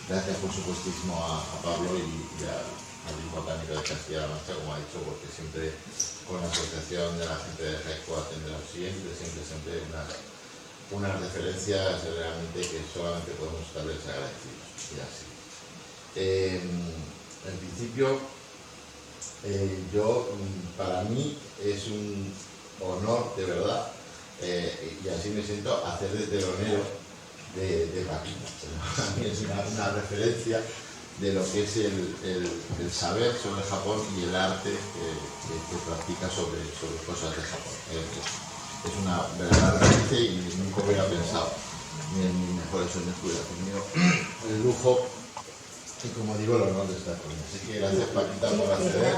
Gracias por supuestísimo a Pablo y al Botánico de Castilla-La Mancha, como ha dicho, porque siempre con la asociación de la gente de Haiku atendemos siempre unas referencias realmente que solamente podemos estarles agradecidos. Y así. En principio, para mí es un honor de verdad, y así me siento, hacer de telonero de Paquita. Para mí es una referencia de lo que es el saber sobre Japón y el arte que practica sobre cosas de Japón. Es una verdadera referencia y nunca hubiera pensado, ni en mis mejores sueños hubiera tenido el lujo y, como digo, el honor de estar con él. Así que gracias, Paquita, por acceder.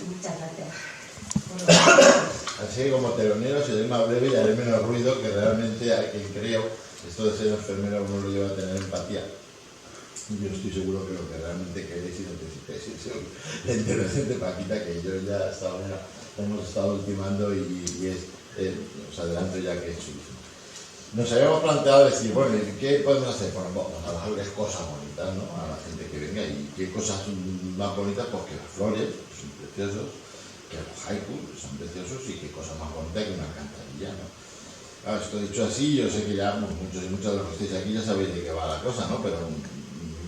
Muchas gracias. Así que como telonero seré más breve y haré menos ruido, que realmente a quien creo, esto de ser enfermero uno lo lleva a tener empatía. Yo estoy seguro que lo que realmente queréis y necesitáis es la intervención de Paquita, que yo ya hasta ahora hemos estado ultimando y os adelanto ya que es chulísimo. Nos habíamos planteado decir, bueno, ¿qué podemos hacer? Bueno, vamos a darles cosas bonitas, ¿no?, a la gente que venga. ¿Y qué cosas más bonitas? Pues que las flores son preciosos, que los haikus son preciosos y qué cosa más bonita que una alcantarilla, ¿no? Claro, esto dicho así, yo sé que ya muchos y muchas de los que estáis aquí ya sabéis de qué va la cosa, ¿no? Pero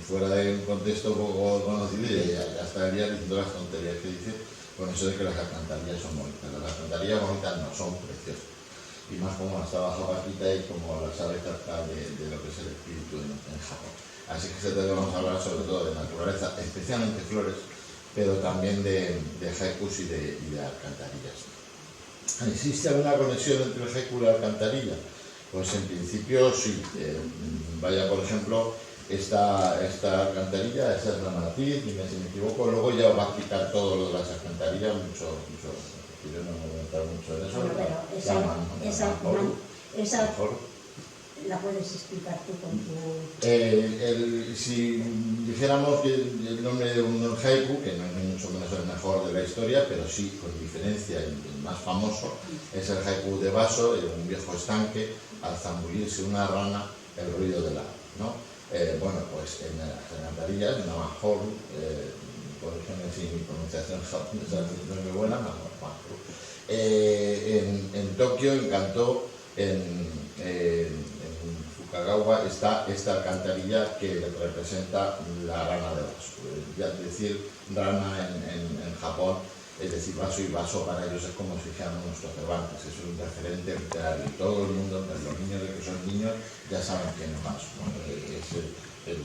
fuera de un contexto poco conocido, ya estaría diciendo las tonterías que dice con eso de que las alcantarillas son bonitas. Las alcantarillas bonitas no son preciosas. Y más como las trabaja Paquita y como las sabe tratar de lo que es el espíritu en Japón. Así que vamos a hablar sobre todo de naturaleza, especialmente flores, pero también de haikus y de alcantarillas. ¿Existe alguna conexión entre el haiku y la alcantarilla? Pues en principio sí. Vaya, por ejemplo, esta alcantarilla, esa es la matriz, dime si me equivoco, luego ya va a explicar todo lo de las alcantarillas, yo no me voy a entrar mucho en eso. Bueno, esa la puedes explicar tú con tu... Si dijéramos que el nombre de un haiku, que no es ni mucho menos el mejor de la historia, pero sí, con diferencia, el más famoso, es el haiku de Baso, un viejo estanque, al zambullirse una rana, el ruido del agua, ¿no? Bueno, pues en las alcantarillas, en Amahoru, por ejemplo, si mi pronunciación japonesa no es muy buena, en Tokio, en Kanto, en Fukagawa está esta alcantarilla que representa la rana de Baso. Ya decir rana en Japón, es decir, Baso, y Baso para ellos es como si dijéramos nuestro Cervantes, es un referente literario. Todo el mundo, los niños de que son niños, ya saben quién es Baso, ¿no? Es el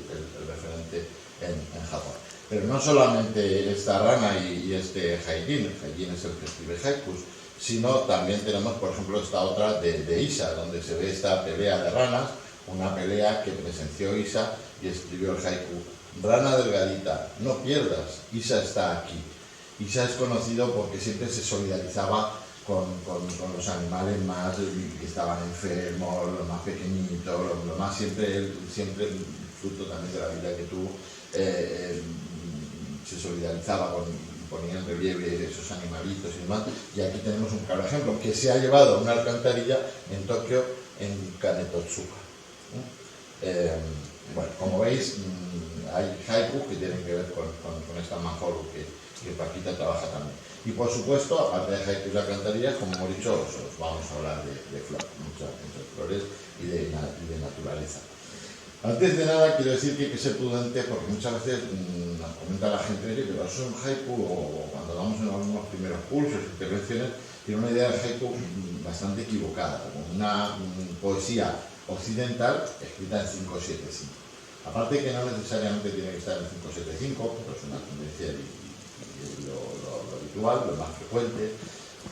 referente en Japón. Pero no solamente esta rana y este Haijin, el Haijin es el que escribe haikus, sino también tenemos, por ejemplo, esta otra de Isa, donde se ve esta pelea de ranas, una pelea que presenció Isa y escribió el haiku: rana delgadita, no pierdas, Isa está aquí. Isa es conocido porque siempre se solidarizaba con los animales más que estaban enfermos, los más pequeñitos, lo más siempre fruto también de la vida que tuvo, se solidarizaba ponía en relieve esos animalitos y demás. Y aquí tenemos un claro ejemplo, que se ha llevado a una alcantarilla en Tokio, en Kanetotsuka. Bueno, como veis, hay haiku que tienen que ver con esta Amahoru que Paquita trabaja también. Y por supuesto, aparte de haiku y alcantarillas, como hemos dicho, os vamos a hablar de flores, muchas flores y de naturaleza. Antes de nada, quiero decir que hay que ser prudente, porque muchas veces nos comenta la gente, oye, pero eso es un haiku, o cuando damos en algunos primeros cursos, intervenciones, tiene una idea del haiku bastante equivocada, como una poesía occidental escrita en 5-7-5. Aparte que no necesariamente tiene que estar en 5-7-5, pero es una tendencia lo habitual, lo más frecuente,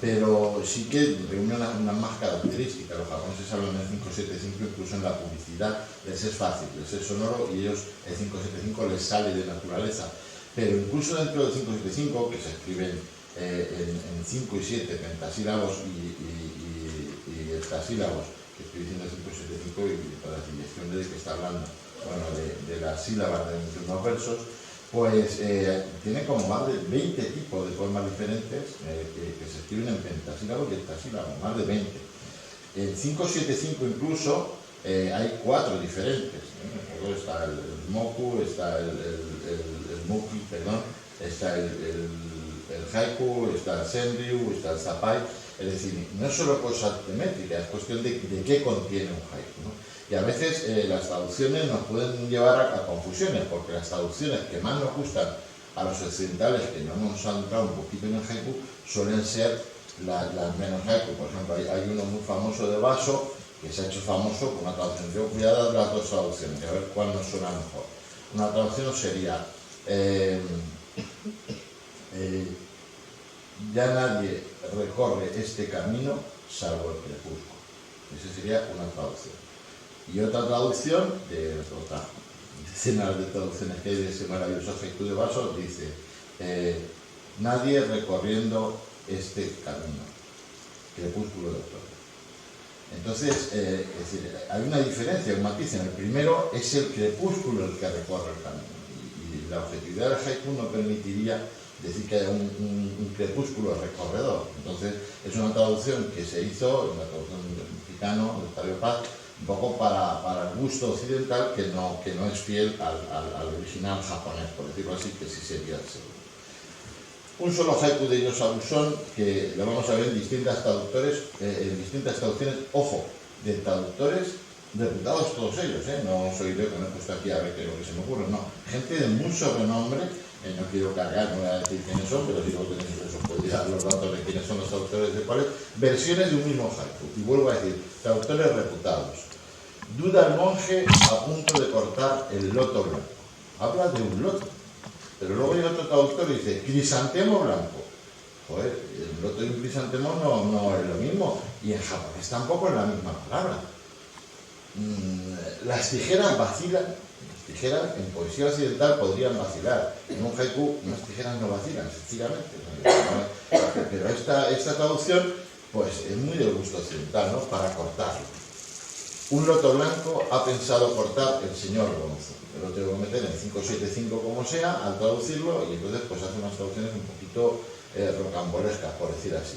pero sí que reúne unas más características. Los japoneses hablan en 5-7-5 incluso en la publicidad, les es fácil, les es sonoro, y ellos el 5-7-5 les sale de naturaleza. Pero incluso dentro del 5-7-5, que se escriben en 5 y 7 pentasílabos y heptasílabos, que estoy diciendo 5-7-5 y para la dirección de que está hablando, bueno, de las sílabas de unos versos, pues tiene como más de 20 tipos de formas diferentes que se escriben en pentasílabos y heptasílabos, más de 20. El 5-7-5 incluso hay 4 diferentes. Luego está el moku, está el muki, perdón, está el haiku, está el senryu, está el zapai. Es decir, no es solo cosa métrica, es cuestión de qué contiene un haiku, ¿no? Y a veces las traducciones nos pueden llevar a confusiones, porque las traducciones que más nos gustan a los occidentales, que no nos han entrado un poquito en el haiku, suelen ser las menos haiku. Por ejemplo, hay uno muy famoso de Baso, que se ha hecho famoso con una traducción. Yo cuidado de las 2 traducciones, a ver cuál nos suena mejor. Una traducción sería ya nadie recorre este camino salvo el crepúsculo. Esa sería una traducción. Y otra traducción, de otras decenas de traducciones que hay de ese maravilloso haiku de Baso, dice nadie recorriendo este camino, crepúsculo de otoño. Entonces, es decir, hay una diferencia, un matiz. En el primero es el crepúsculo el que recorre el camino. Y la objetividad del haiku no permitiría decir que haya un crepúsculo recorredor. Entonces, es una traducción que se hizo, una traducción mexicano, de Octavio Paz, un poco para el gusto occidental, que no es fiel al original japonés, por decirlo así, que sí sería el segundo. Un solo haiku de Yosabu Son, que lo vamos a ver en distintas traducciones, ojo, de traductores reputados todos ellos, no soy yo que me he puesto aquí a ver qué es lo que se me ocurre, no, gente de mucho renombre, no quiero cargar, no voy a decir quiénes son, pero si vos tenéis eso, podéis dar los datos de quiénes son los traductores de cuáles, versiones de un mismo haiku, y vuelvo a decir, traductores reputados. Duda el monje a punto de cortar el loto blanco. Habla de un loto. Pero luego hay otro traductor y dice, crisantemo blanco. Joder, el loto y un crisantemo no es lo mismo. Y en japonés tampoco es la misma palabra. Las tijeras vacilan. Las tijeras en poesía occidental podrían vacilar. En un haiku las tijeras no vacilan, sencillamente. Pero esta traducción pues es muy del gusto occidental, ¿no? Para cortarlo. Un loto blanco ha pensado cortar el señor Gonzo. Yo lo tengo que meter en 575 como sea, al traducirlo, y entonces pues hace unas traducciones un poquito rocambolescas, por decir así.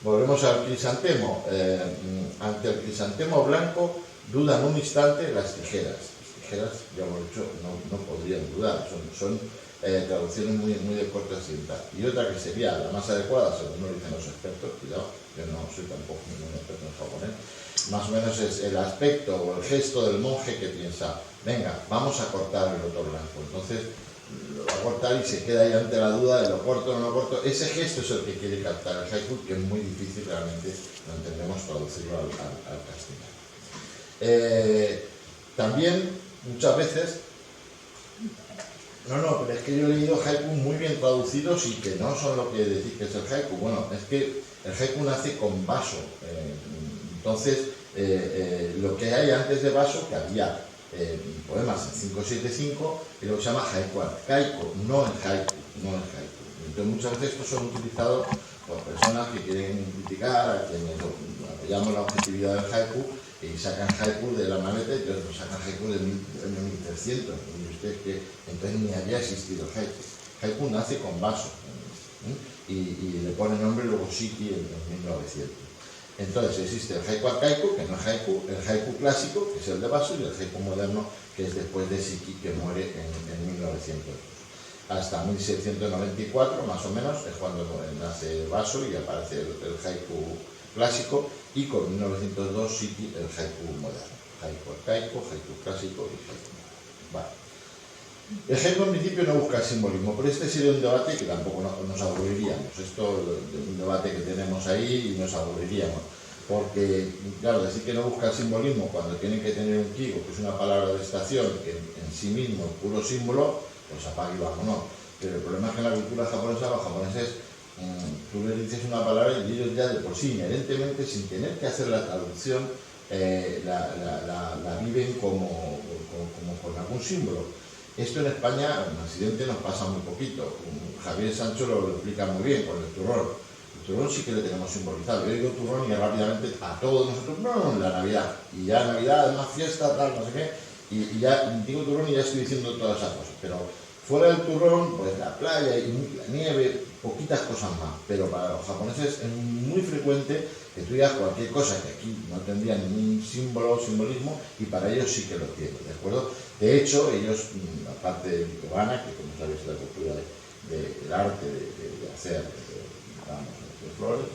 Volvemos al crisantemo. Ante el crisantemo blanco dudan un instante las tijeras. Las tijeras, ya hemos dicho, no podrían dudar, son traducciones muy de corte occidental. Y otra que sería la más adecuada, según lo dicen los expertos, cuidado, yo no soy tampoco ningún experto en japonés, más o menos es el aspecto o el gesto del monje que piensa, venga, vamos a cortar el loto blanco. Entonces lo va a cortar y se queda ahí ante la duda de lo corto o no lo corto. Ese gesto es el que quiere captar el haiku, que es muy difícil realmente, lo entendemos, traducirlo al castellano. También, muchas veces, pero es que yo he leído haiku muy bien traducidos y que no son lo que decís que es el haiku. Bueno, es que el haiku nace con Baso. Entonces, lo que hay antes de Baso, que había poemas en 575, y lo que se llama haiku arcaico, no el haiku. Entonces, muchas veces estos son utilizados por personas que quieren criticar, a quienes apoyamos la objetividad del haiku, y sacan haiku de la maleta y otros sacan haiku de 1300. Y usted que entonces ni había existido haiku. Haiku nace con Baso, y le pone nombre luego Shiki en 1900. Entonces existe el haiku arcaico, que no es haiku, el haiku clásico, que es el de Baso, y el haiku moderno, que es después de Shiki, que muere en 1900. Hasta 1794, más o menos, es cuando nace Baso y aparece el haiku clásico, y con 1902 Shiki el haiku moderno. Haiku arcaico, haiku clásico y haiku moderno. Vale. El haiku en principio no busca el simbolismo, pero este sería un debate que tampoco nos aburriríamos. Esto es un debate que tenemos ahí y nos aburriríamos. Porque, claro, decir que no busca el simbolismo cuando tiene que tener un kigo, que es una palabra de estación, que en sí mismo es puro símbolo, pues apaga y vámonos. Pero el problema es que en la cultura japonesa, los japoneses, tú les dices una palabra y ellos ya de por sí, inherentemente, sin tener que hacer la traducción, la viven como con algún símbolo. Esto en España, en Occidente, nos pasa muy poquito. Javier Sancho lo explica muy bien con el turrón. El turrón sí que le tenemos simbolizado. Yo digo turrón y rápidamente a todos nosotros, no, la Navidad. Y ya Navidad es una fiesta, tal, no sé qué. Y ya digo turrón y ya estoy diciendo todas esas cosas. Pero fuera del turrón, pues la playa y la nieve, poquitas cosas más. Pero para los japoneses es muy frecuente que tú digas cualquier cosa que aquí no tendría ningún símbolo o simbolismo, y para ellos sí que lo tiene, ¿de acuerdo? De hecho, ellos, aparte de Ikebana, que como sabéis es la cultura del arte, de hacer, de flores,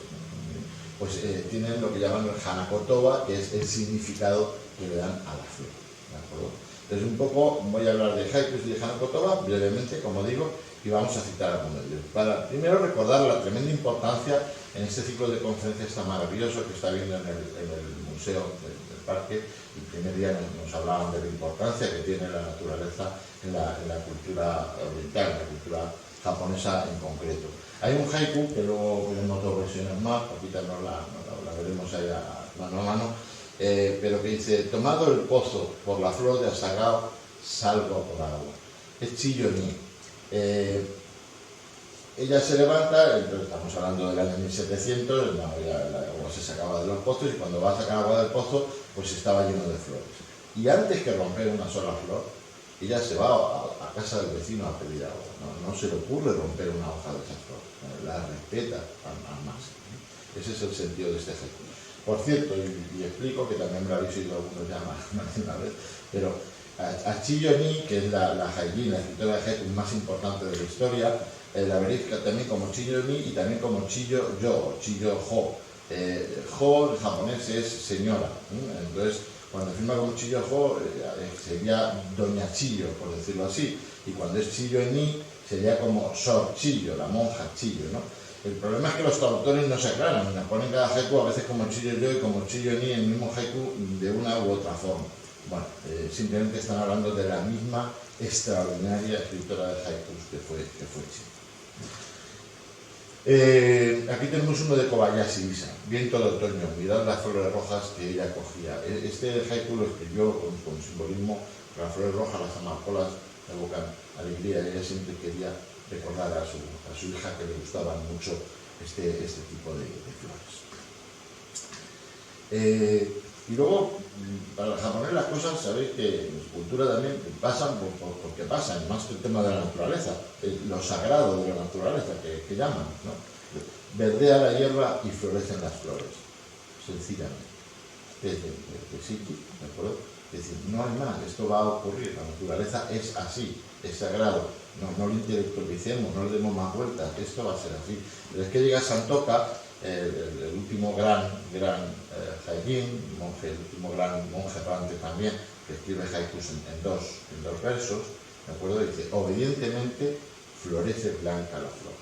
pues tienen lo que llaman el Hanakotoba, que es el significado que le dan a la flor, ¿de acuerdo? Entonces, un poco voy a hablar de haikus y de Hanakotoba, brevemente, como digo, y vamos a citar algunos de ellos. Para primero recordar la tremenda importancia en este ciclo de conferencias tan maravilloso que está viendo en el museo del parque. El primer día nos hablaban de la importancia que tiene la naturaleza en la cultura oriental, en la cultura japonesa en concreto. Hay un haiku que luego veremos dos versiones más, Paquita no la veremos ahí mano a mano, pero que dice: tomado el pozo por la flor de Asagao, salgo por agua. Es Chiyo-ni. Ella se levanta, entonces estamos hablando del año 1700, el agua se sacaba de los pozos, y cuando va a sacar agua del pozo, pues estaba lleno de flores. Y antes que romper una sola flor, ella se va a casa del vecino a pedir agua. No se le ocurre romper una hoja de esa flor, la respeta al máximo. Ese es el sentido de este haiku. Por cierto, y explico, que también me lo habéis oído algunos ya más de una vez, pero a Chiyo-ni, que es la haiku, la escritora de haiku más importante de la historia, la veréis también como Chiyo-ni y también como Chiyo-yo o Chiyo-ho. Ho en japonés es señora, entonces cuando firma como Chiyo-ho sería Doña Chiyo, por decirlo así, y cuando es Chiyo-ni sería como Sor Chiyo, la monja Chiyo, ¿no? El problema es que los traductores no se aclaran, ponen cada haiku a veces como Chiyo-yo y como Chiyo-ni, el mismo haiku de una u otra forma. Bueno, simplemente están hablando de la misma extraordinaria escritora de haikus que fue Chiyo. Aquí tenemos uno de Kobayashi Isa, Viento de otoño, mirad las flores rojas que ella cogía. Este haiku lo escribió con simbolismo. Las flores rojas, las amapolas, evocan alegría, y ella siempre quería recordar a su hija que le gustaban mucho este tipo de flores. Y luego, para los japoneses las cosas, sabéis que en su cultura también pasan porque pasan, más que el tema de la naturaleza, lo sagrado de la naturaleza que llaman, ¿no? Verdea la hierba y florecen las flores, sencillamente. Es ¿de acuerdo? Es decir, no hay más, esto va a ocurrir, la naturaleza es así, es sagrado, no lo intelectualicemos, no le demos más vueltas, esto va a ser así. Pero es que llega Santoka, el último gran haikin, el último gran monje errante también, que escribe haikus en dos versos, ¿de acuerdo? Dice: obedientemente florece blanca la flor,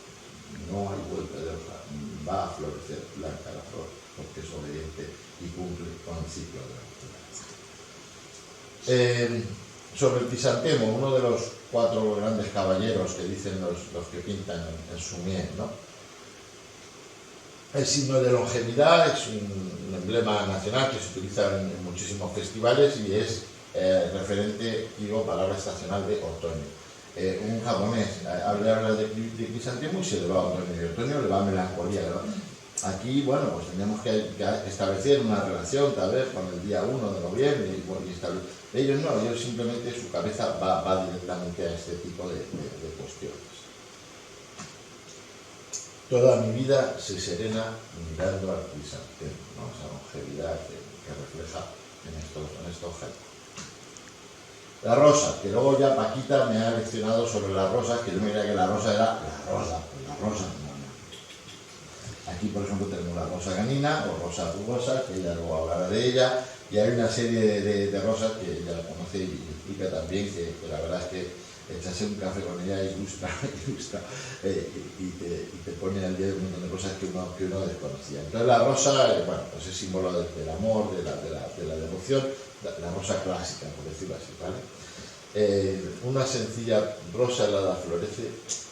no hay vuelta de hoja, va a florecer blanca la flor, porque es obediente y cumple con el ciclo de la naturaleza. Sobre el crisantemo, uno de los 4 grandes caballeros que dicen los que pintan en Sumie, ¿no? El signo de longevidad, es un emblema nacional que se utiliza en muchísimos festivales y es referente, digo, palabra estacional de otoño. Un japonés habla de crisantemo y se le va a otoño, y otoño le va a melancolía, ¿no? Aquí, bueno, pues tenemos que establecer una relación tal vez con el día 1 de noviembre y ellos no, ellos simplemente su cabeza va directamente a este tipo de cuestiones. Toda mi vida se serena mirando al crisantemo, ¿no? Esa longevidad que refleja en estos haikus. La rosa, que luego ya Paquita me ha leccionado sobre las rosas, que yo me creía que la rosa era la rosa, no. Aquí, por ejemplo, tenemos la rosa ganina o rosa rugosa, que ella luego hablará de ella, y hay una serie de rosas que ella conoce y explica también, que la verdad es que echarse un café con ella y gusta, y te pone al día de un montón de cosas que uno desconocía. Entonces la rosa, bueno, pues es símbolo del amor, de la devoción, la rosa clásica, por decirlo así, ¿vale? Una sencilla rosa helada florece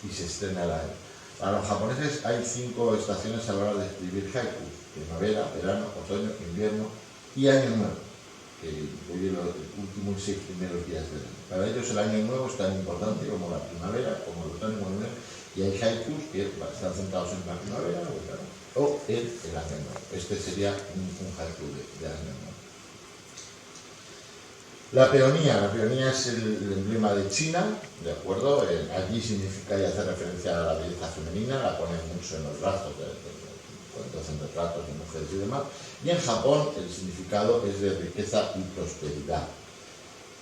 y se estrena el año. Para los japoneses hay 5 estaciones a la hora de escribir haiku: primavera, verano, otoño, invierno y año nuevo, que incluye los últimos 6 primeros días del año. Para ellos el año nuevo es tan importante como la primavera, como el otoño, como el invierno, y hay haikus que están centrados en la primavera o en el año nuevo. Este sería un haiku de año nuevo. La peonía es el emblema de China, ¿de acuerdo? Allí significa y hace referencia a la belleza femenina, la ponen mucho en los brazos, cuando hacen retratos de mujeres y demás. Y en Japón el significado es de riqueza y prosperidad.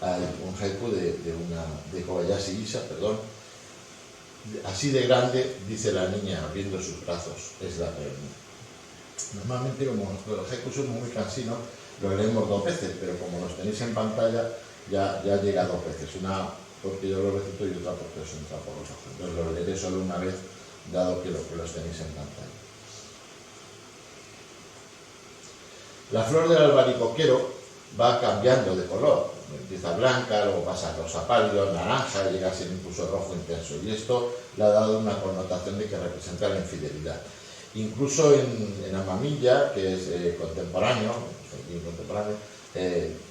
Hay un haiku de Kobayashi Isa, perdón. Así de grande, dice la niña abriendo sus brazos, es la reunión. Normalmente, como los haikus son muy cansinos, lo leemos 2 veces, pero como los tenéis en pantalla, ya llega 2 veces. Una porque yo lo recito y otra porque os entra por los ojos. Entonces lo leeré solo una vez, dado que los tenéis en pantalla. La flor del albaricoquero va cambiando de color. Empieza blanca, luego pasa a rosa pálido, naranja, llega a ser incluso rojo intenso. Y esto le ha dado una connotación de que representa la infidelidad. Incluso en Amamiya, que es contemporáneo,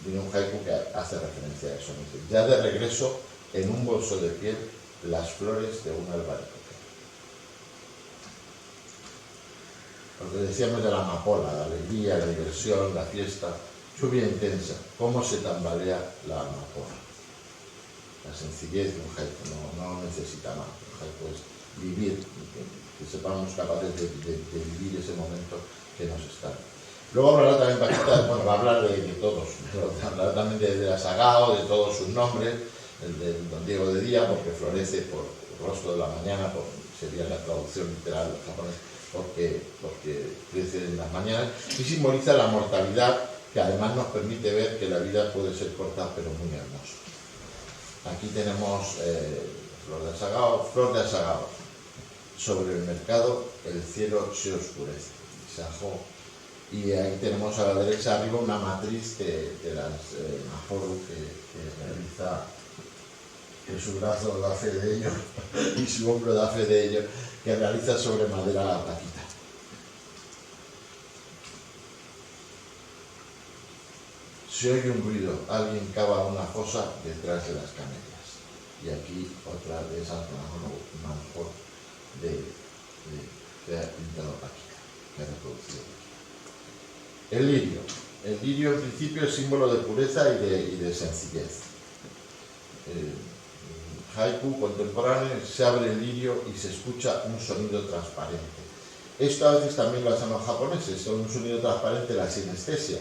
viene un haiku que hace referencia a eso. Ya de regreso, en un bolso de piel, las flores de un albaricoquero. Lo que decíamos de la amapola, la alegría, la diversión, la fiesta, lluvia intensa, cómo se tambalea la amapola. La sencillez de un haiku, no necesita más. Un haiku es vivir, que sepamos capaces de vivir ese momento que nos está. Luego hablará también Paquita, bueno, va a hablar de todos, hablará también de la Sagao, de todos sus nombres, el de Don Diego de Día, porque florece por el rostro de la mañana, sería la traducción literal del japonés, porque crece en las mañanas, y simboliza la mortalidad, que además nos permite ver que la vida puede ser corta pero muy hermosa. Aquí tenemos flor de asagao. Sobre el mercado el cielo se oscurece. Y ahí tenemos a la derecha arriba una matriz de las Mahoru que realiza, que su brazo da fe de ello y su hombro da fe de ello, que realiza sobre madera Paquita. Se oye un ruido, alguien cava una fosa detrás de las camelias. Y aquí otra de esas Manjor que ha pintado Paquita, que ha reproducido Paquita. El lirio. El lirio en principio es símbolo de pureza y de sencillez. Haiku contemporáneo, se abre el lirio y se escucha un sonido transparente. Esto a veces también lo hacen los japoneses, son un sonido transparente, la sinestesia.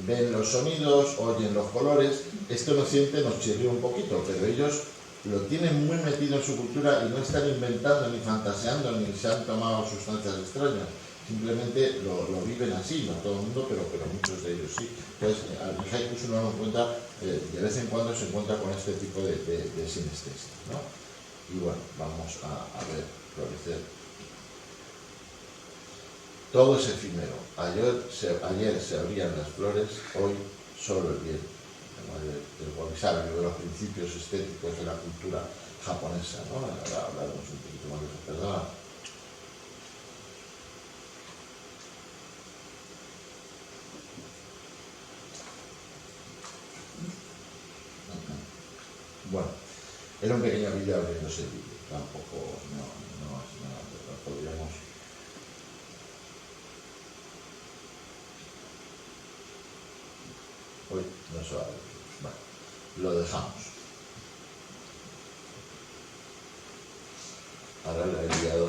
Ven los sonidos, oyen los colores. Esto en Occidente nos chirría un poquito, pero ellos lo tienen muy metido en su cultura y no están inventando ni fantaseando ni se han tomado sustancias extrañas. Simplemente lo viven así, no todo el mundo, pero muchos de ellos sí. Entonces, al haiku uno lo encuentra, de vez en cuando se encuentra con este tipo de sinestesia, ¿no? Y bueno, vamos a ver florecer. Todo es efímero. Ayer se abrían las flores, hoy solo el viento. Del Wabi-sabi, de los principios estéticos de la cultura japonesa, ¿no? Ahora hablaremos un poquito más de eso. Perdona. Bueno, era un pequeño vídeo abriéndose el vídeo. Tampoco, no es nada, pero podríamos... Hoy no se va a ver. Bueno, lo dejamos. Ahora la he liado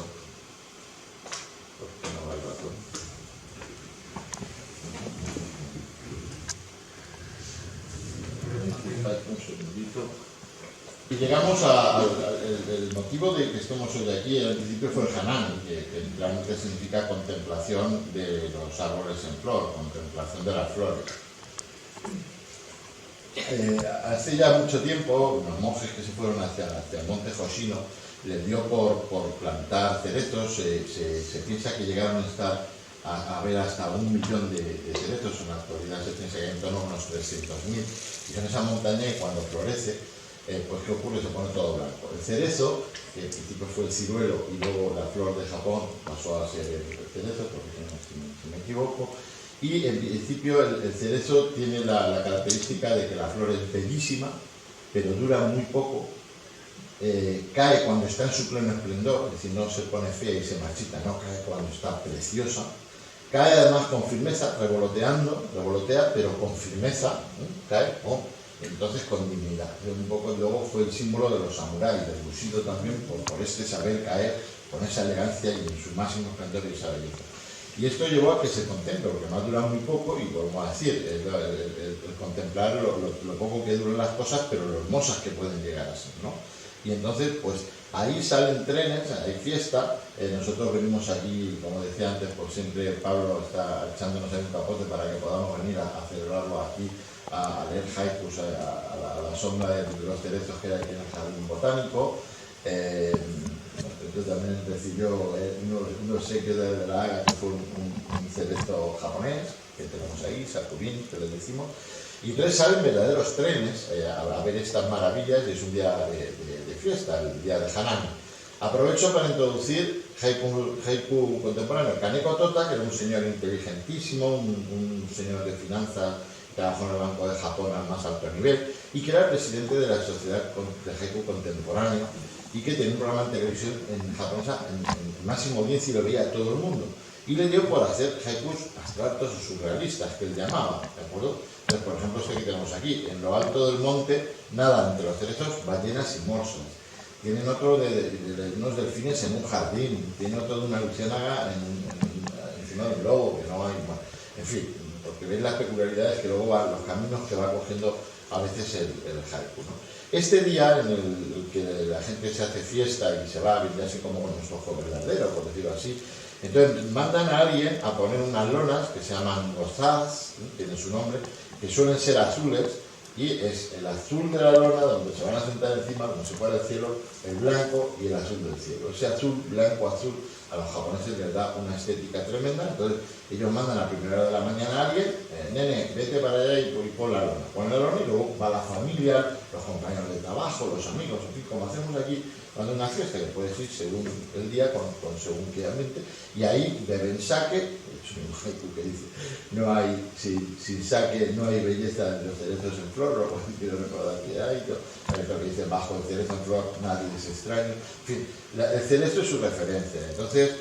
porque no va el ratón. Un segundito. Y llegamos al motivo de que estemos hoy aquí. Al principio fue el Hanami, que realmente significa contemplación de los árboles en flor, contemplación de las flores. Hace ya mucho tiempo, unos monjes que se fueron hacia el monte Hoshino les dio por plantar cerezos. Se piensa que llegaron a estar a haber hasta 1 millón de cerezos. En la actualidad se piensa que hay en torno a unos 300.000. Y en esa montaña, cuando florece, pues ¿qué ocurre? Se pone todo blanco. El cerezo, que al principio fue el ciruelo y luego la flor de Japón, pasó a ser el cerezo, porque si me equivoco. Y en principio el cerezo tiene la característica de que la flor es bellísima, pero dura muy poco, cae cuando está en su pleno esplendor, es decir, no se pone fea y se marchita, no, cae cuando está preciosa, cae además con firmeza, revolotea, pero con firmeza, cae, entonces con dignidad. Un poco luego fue el símbolo de los samuráis, del bushido también, por este saber caer con esa elegancia y en su máximo esplendor y esa belleza. Y esto llevó a que se contemple, porque me ha durado muy poco, y volvemos a decir, el contemplar lo poco que duran las cosas, pero lo hermosas que pueden llegar a ser, ¿no? Y entonces, pues ahí salen trenes, hay fiesta, nosotros venimos aquí, como decía antes, por siempre Pablo está echándonos ahí un capote para que podamos venir a celebrarlo aquí, a leer haikus a la sombra de los cerezos que hay aquí en el Jardín Botánico. Yo también recibió unos sequios de la Haga, que fue un cerezo japonés, que tenemos ahí, Sakubin, que les decimos. Y entonces salen verdaderos trenes a ver estas maravillas, y es un día de fiesta, el día de Hanami. Aprovecho para introducir haiku contemporáneo. Kaneko Tota, que era un señor inteligentísimo, un señor de finanzas, que trabajó en el Banco de Japón al más alto nivel, y que era el presidente de la Sociedad de Haiku Contemporáneo, y que tenía un programa de televisión en japonesa en máxima audiencia y lo veía todo el mundo. Y le dio por hacer haikus abstractos o surrealistas, que él llamaba, ¿de acuerdo? Entonces, por ejemplo, este que tenemos aquí: en lo alto del monte nadan entre los cerezos ballenas y morsas. Tienen otro de unos delfines en un jardín, tiene otro de una luciérnaga encima de un lobo, que no hay más. En fin, porque veis las peculiaridades que luego van, los caminos que va cogiendo a veces el haiku, ¿no? Este día en el que la gente se hace fiesta y se va a vivir así como con los ojos verdaderos, por decirlo así, entonces mandan a alguien a poner unas lonas que se llaman gozás, tienen su nombre, que suelen ser azules, y es el azul de la lona donde se van a sentar encima, como si fuera el cielo, el blanco y el azul del cielo. Ese azul, blanco, azul, a los japoneses les da una estética tremenda. Entonces ellos mandan a primera hora de la mañana a alguien, nene, vete para allá y pon la lona. Pon la lona y luego va la familia, los compañeros de trabajo, los amigos, en fin, como hacemos aquí cuando hay una fiesta, que puedes ir según el día, con según qué ambiente, y ahí beben sake. Es un haiku que dice: no hay, sin sake no hay belleza en los cerezos en flor, o quiero recordar que hay otro que dice: bajo el cerezo en flor nadie es extraño. En fin, el cerezo es su referencia. Entonces,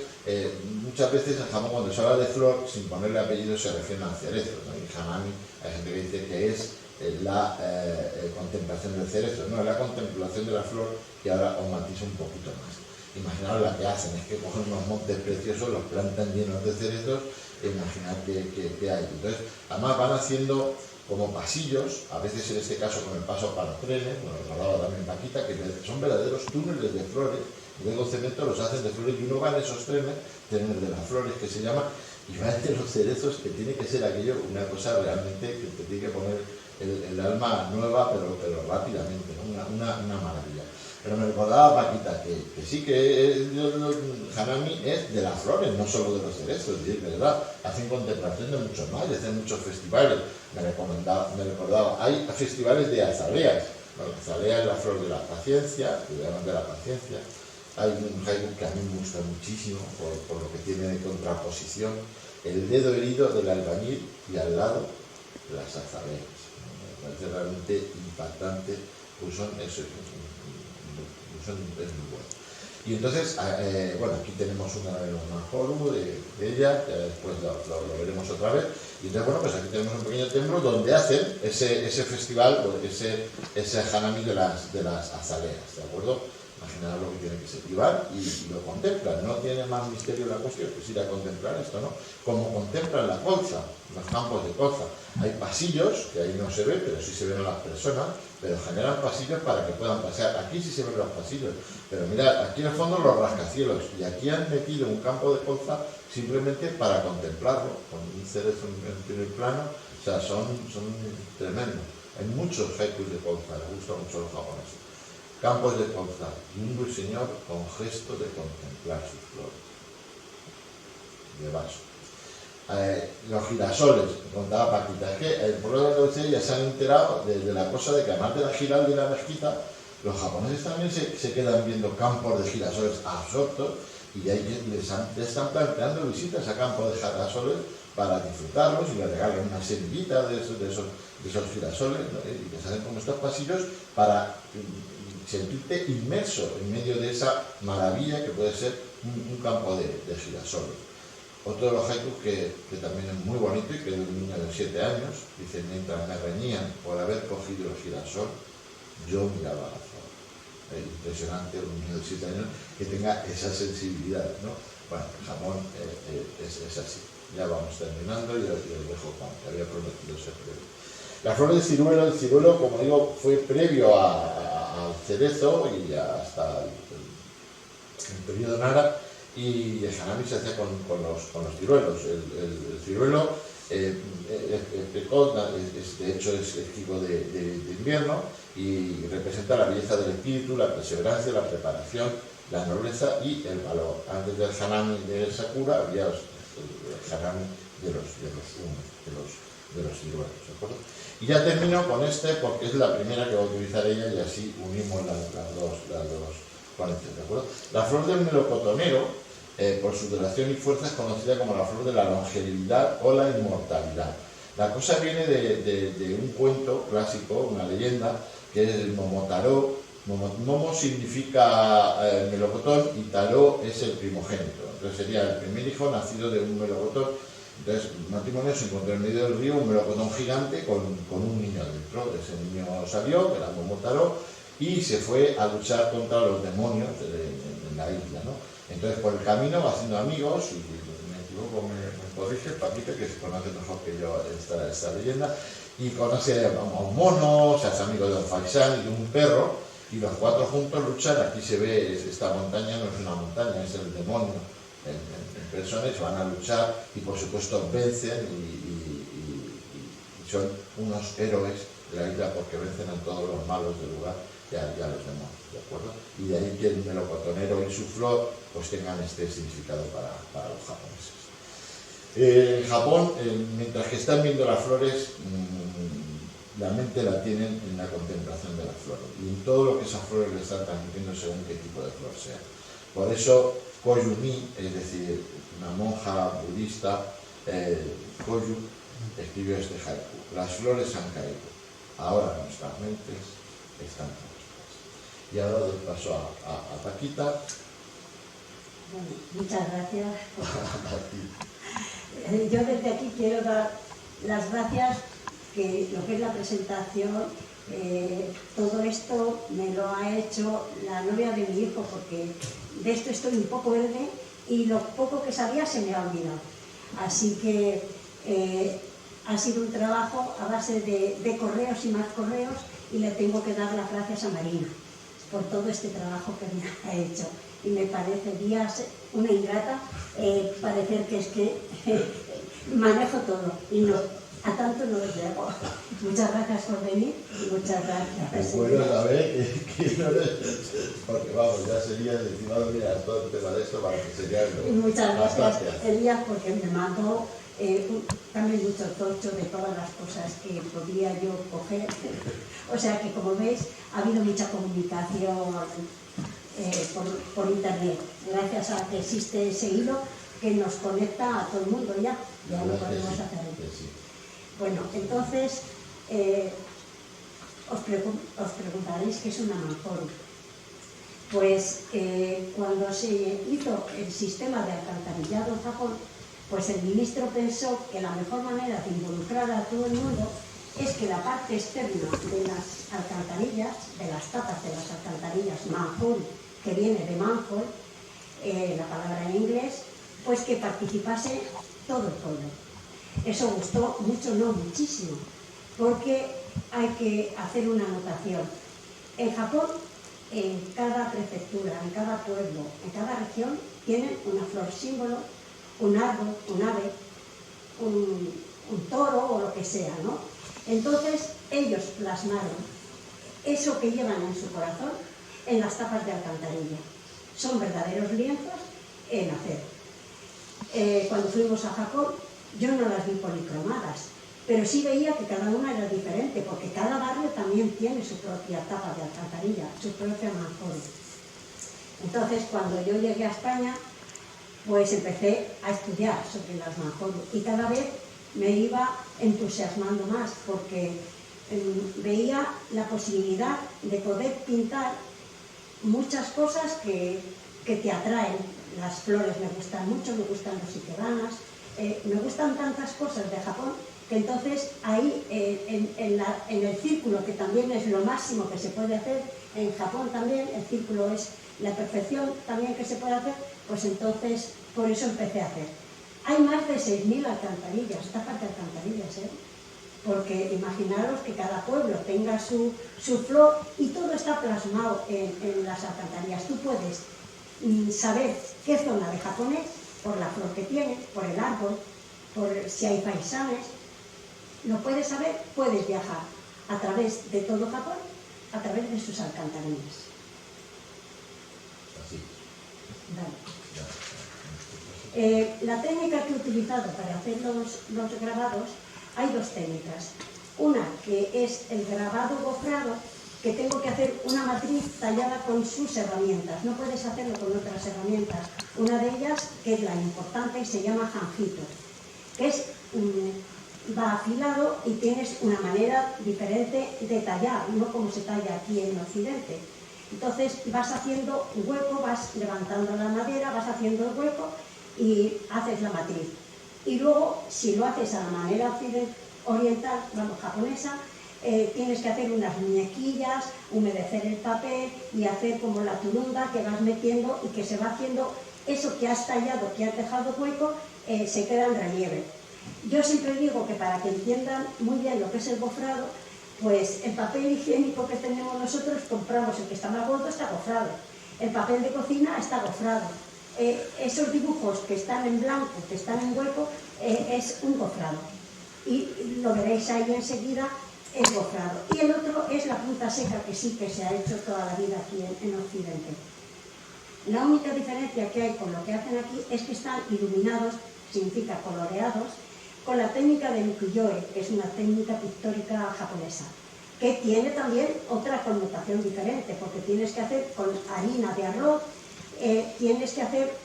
muchas veces en Japón, cuando se habla de flor, sin ponerle apellido, se refieren al cerezo, ¿no? Y Hanami, hay gente que dice que es la contemplación del cerezo, no, es la contemplación de la flor, que ahora os matizo un poquito más. Imaginaos la que hacen, es que cogen unos montes preciosos, los plantan llenos de cerezos, e imaginad que hay. Entonces, además van haciendo como pasillos, a veces en este caso con el paso para los trenes, bueno, lo hablaba también Paquita, que son verdaderos túneles de flores, y luego cemento los hacen de flores, y uno va en esos trenes de las flores que se llama, y va entre los cerezos, que tiene que ser aquello una cosa realmente que te tiene que poner el alma nueva, pero rápidamente, ¿no? Una maravilla. Pero me recordaba Paquita que sí, que Hanami es de las flores, no solo de los cerezos, y es verdad, hacen contemplación de muchos más, hacen muchos festivales. Me recordaba, hay festivales de azaleas. La azalea es la flor de la paciencia, que llaman de la paciencia. Hay un haiku que a mí me gusta muchísimo, por lo que tiene de contraposición: el dedo herido del albañil y al lado las azaleas. Me parece realmente impactante, pues son eso. Es muy bueno. Y entonces, bueno, aquí tenemos una Horu de ella, ya después lo veremos otra vez. Y entonces, bueno, pues aquí tenemos un pequeño templo donde hacen ese festival, ese Hanami de las azaleas, ¿de acuerdo? Imaginaos lo que tiene que ser. Y van y lo contemplan, no tiene más misterio la cuestión, pues ir a contemplar esto, ¿no? Como contemplan la colza, los campos de colza. Hay pasillos, que ahí no se ve, pero sí se ven a las personas, pero generan pasillos para que puedan pasear. Aquí sí se ven los pasillos, pero mirad, aquí en el fondo los rascacielos, y aquí han metido un campo de colza simplemente para contemplarlo, con un cerezo en primer plano. O sea, son tremendos. Hay muchos haikus de colza, les gusta mucho a los japoneses. Campos de colza, y un ruiseñor con gesto de contemplar sus flores. De vaso. Los girasoles, contaba Paquita, es que el pueblo de Andalucía ya se han enterado de la cosa de que además de la giralda y la mezquita, los japoneses también se quedan viendo campos de girasoles absortos, y ahí les están planteando visitas a campos de girasoles para disfrutarlos, y les regalan una semillita de esos girasoles, ¿no? Y les hacen como estos pasillos para sentirte inmerso en medio de esa maravilla que puede ser un campo de girasoles. Otro de los haikus que también es muy bonito, y que es de un niño de 7 años, dice: mientras me reñían por haber cogido el girasol, yo miraba la flor. Es impresionante un niño de 7 años que tenga esa sensibilidad, ¿no? Bueno, el Japón es así. Ya vamos terminando y os dejo que había prometido ser breve. La flor del ciruelo, el ciruelo, como digo, fue previo al cerezo y hasta el periodo Nara, y el hanami se hacía con los ciruelos. El ciruelo, de hecho, es el tipo de invierno y representa la belleza del espíritu, la perseverancia, la preparación, la nobleza y el valor. Antes del hanami del sakura había el hanami de los ciruelos, ¿de acuerdo? Y ya termino con este porque es la primera que va a utilizar ella y así unimos las dos ponencias, ¿de acuerdo? La flor del melocotonero, por su duración y fuerza, es conocida como la flor de la longevidad o la inmortalidad. La cosa viene de un cuento clásico, una leyenda, que es el Momotaro. Momo significa melocotón y Taro es el primogénito. Entonces sería el primer hijo nacido de un melocotón. Entonces, un matrimonio se encontró en medio del río un melocotón gigante con un niño dentro. Ese niño salió, que era Momotaro, y se fue a luchar contra los demonios en la isla, ¿no? Entonces, por el camino va haciendo amigos, y me equivoco, me corrige, Paquita, que se conoce mejor que yo esta leyenda, y conoce a un mono, se hace amigo de un faisán y de un perro, y los cuatro juntos luchan. Aquí se ve, esta montaña no es una montaña, es el demonio en personas, van a luchar y por supuesto vencen y son unos héroes de la isla porque vencen a todos los malos del lugar y a los demonios, ¿de acuerdo? Y de ahí que el melocotonero y su flor pues tengan este significado para los japoneses. En Japón, mientras que están viendo las flores, la mente la tienen en la contemplación de las flores y en todo lo que esas flores le están transmitiendo según qué tipo de flor sea. Por eso Koyumi, es decir, una monja budista, Koyu, escribió este haiku: las flores han caído, ahora nuestras mentes están puestas. Y ahora doy paso a Paquita. Bueno, muchas gracias. Yo desde aquí quiero dar las gracias, que lo que es la presentación, todo esto me lo ha hecho la novia de mi hijo, porque de esto estoy un poco verde y lo poco que sabía se me ha olvidado. Así que ha sido un trabajo a base de correos y más correos, y le tengo que dar las gracias a Marina por todo este trabajo que me ha hecho. Y me parece días una ingrata parecer que es que manejo todo y no, a tanto no os llego. Muchas gracias por venir y muchas gracias. Bueno, saber que no eres, porque vamos, ya sería encima de todo el tema de esto para que sería y muchas gracias, Elías, porque me mandó también mucho tocho de todas las cosas que podía yo coger. O sea que, como veis, ha habido mucha comunicación por internet, gracias a que existe ese hilo que nos conecta a todo el mundo. Ya lo podemos hacer. Bueno, entonces os preguntaréis qué es una manjoro. Pues cuando se hizo el sistema de alcantarillado en Japón, pues el ministro pensó que la mejor manera de involucrar a todo el mundo es que la parte externa de las alcantarillas, de las tapas de las alcantarillas, manhole, que viene de manhole, la palabra en inglés, pues que participase todo el pueblo. Eso gustó mucho, no muchísimo, porque hay que hacer una anotación. En Japón, en cada prefectura, en cada pueblo, en cada región, tienen una flor símbolo, un árbol, un ave, un toro o lo que sea, ¿no? Entonces, ellos plasmaron eso que llevan en su corazón en las tapas de alcantarilla. Son verdaderos lienzos en acero. Cuando fuimos a Japón, yo no las vi policromadas, pero sí veía que cada una era diferente, porque cada barrio también tiene su propia tapa de alcantarilla, su propia manjoro. Entonces, cuando yo llegué a España, pues empecé a estudiar sobre las manjoros y cada vez me iba entusiasmando más, porque veía la posibilidad de poder pintar muchas cosas que te atraen. Las flores me gustan mucho, me gustan los ikebanas, me gustan tantas cosas de Japón, que entonces ahí en el círculo, que también es lo máximo que se puede hacer, en Japón también el círculo es la perfección también que se puede hacer, pues entonces por eso empecé a hacer. Hay más de 6.000 alcantarillas, esta parte de alcantarillas, ¿eh? Porque imaginaros que cada pueblo tenga su flor y todo está plasmado en las alcantarillas. Tú puedes saber qué zona de Japón es por la flor que tiene, por el árbol, por si hay paisanes. Lo puedes saber, puedes viajar a través de todo Japón, a través de sus alcantarillas. Así. Vale. La técnica que he utilizado para hacer los grabados, hay dos técnicas. Una que es el grabado gofrado, que tengo que hacer una matriz tallada con sus herramientas. No puedes hacerlo con otras herramientas. Una de ellas, que es la importante, y se llama janjito, que es, va afilado y tienes una manera diferente de tallar, no como se talla aquí en Occidente. Entonces vas haciendo un hueco, vas levantando la madera, vas haciendo el hueco y haces la matriz. Y luego, si lo haces a la manera oriental, vamos, japonesa, tienes que hacer unas muñequillas, humedecer el papel y hacer como la turunda que vas metiendo y que se va haciendo eso que has tallado, que has dejado hueco, se queda en relieve. Yo siempre digo que para que entiendan muy bien lo que es el gofrado, pues el papel higiénico que tenemos nosotros, compramos el que está más gordo, está gofrado. El papel de cocina está gofrado. Esos dibujos que están en blanco, que están en hueco, es un gofrado. Y lo veréis ahí enseguida, es gofrado. Y el otro es la punta seca, que sí que se ha hecho toda la vida aquí en Occidente. La única diferencia que hay con lo que hacen aquí es que están iluminados, significa coloreados, con la técnica del ukiyo-e, que es una técnica pictórica japonesa, que tiene también otra connotación diferente, porque tienes que hacer con harina de arroz, tienes que hacer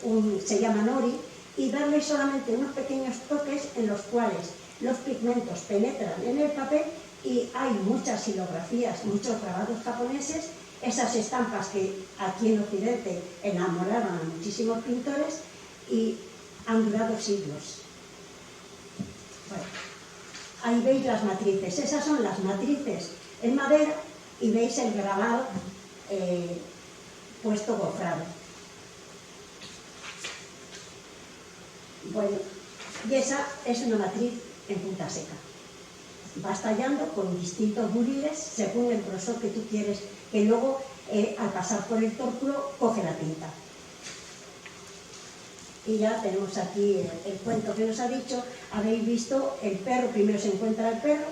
se llama nori, y darle solamente unos pequeños toques en los cuales los pigmentos penetran en el papel y hay muchas silografías, muchos grabados japoneses, esas estampas que aquí en Occidente enamoraron a muchísimos pintores y han durado siglos. Bueno, ahí veis las matrices, esas son las matrices en madera y veis el grabado puesto gofrado. Bueno, y esa es una matriz en punta seca. Vas tallando con distintos buriles según el grosor que tú quieres, que luego al pasar por el tórculo coge la tinta. Y ya tenemos aquí el cuento que nos ha dicho. Habéis visto el perro, primero se encuentra el perro,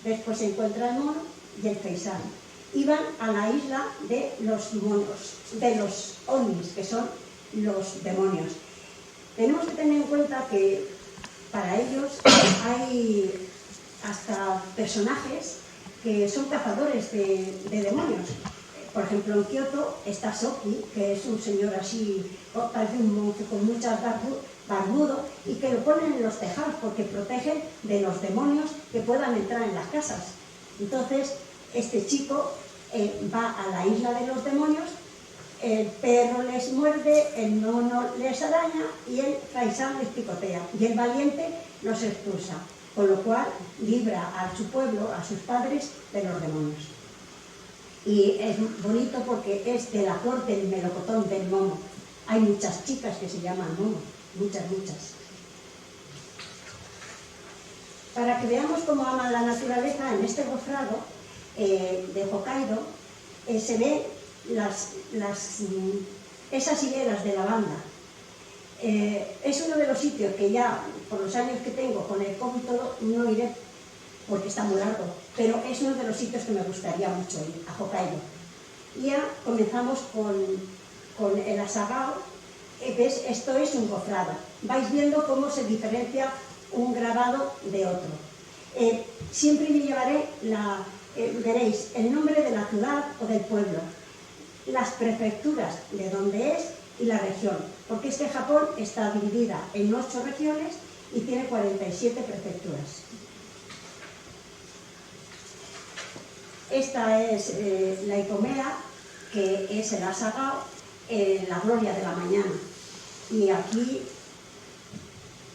después se encuentra el mono y el paisano. Iban a la isla de los monos, de los onis, que son los demonios. Tenemos que tener en cuenta que para ellos hay hasta personajes que son cazadores de demonios. Por ejemplo, en Kioto está Soki, que es un señor así, parece un monje con muchas barbudo, y que lo ponen en los tejados porque protegen de los demonios que puedan entrar en las casas. Entonces, este chico va a la isla de los demonios, el perro les muerde, el mono les araña y el paisano les picotea. Y el valiente los expulsa, con lo cual libra a su pueblo, a sus padres, de los demonios. Y es bonito porque es de la corte del melocotón, del momo. Hay muchas chicas que se llaman momo, muchas. Para que veamos cómo aman la naturaleza, en este gofrado de Hokkaido se ven esas hileras de lavanda. Es uno de los sitios que ya, por los años que tengo, con el COVID todo, no iré porque está muy largo, pero es uno de los sitios que me gustaría mucho ir, a Hokkaido. Y ya comenzamos con el asagao. ¿Ves? Esto es un gofrado. Vais viendo cómo se diferencia un grabado de otro. Siempre me llevaré, veréis, el nombre de la ciudad o del pueblo, las prefecturas de donde es y la región, porque es que Japón está dividida en 8 regiones y tiene 47 prefecturas. Esta es la Ipomea, que es el asagao, la gloria de la mañana. Y aquí...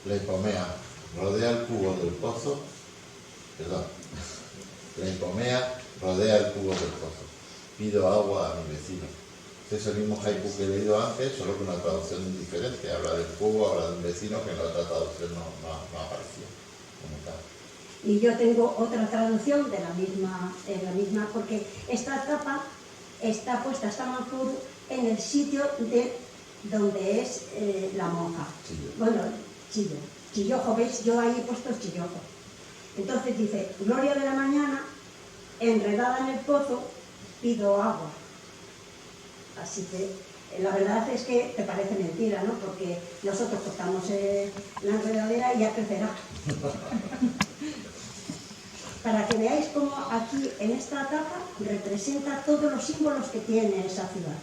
La Ipomea rodea el cubo del pozo, perdón, la Ipomea rodea el cubo del pozo. Pido agua a mi vecino. Este es el mismo haiku que he leído antes, solo que una traducción diferente. Habla del fuego, habla de un vecino que en la otra traducción no aparecía como tal. Y yo tengo otra traducción de la misma, porque esta tapa está puesta, esta Manjuru, en el sitio de donde es la monja. Chillo. Bueno, Chillojo, ¿veis? Yo ahí he puesto Chillojo. Entonces dice, gloria de la mañana, enredada en el pozo, pido agua. Así que la verdad es que te parece mentira, ¿no? Porque nosotros cortamos la enredadera y ya crecerá. Para que veáis cómo aquí en esta tapa representa todos los símbolos que tiene esa ciudad.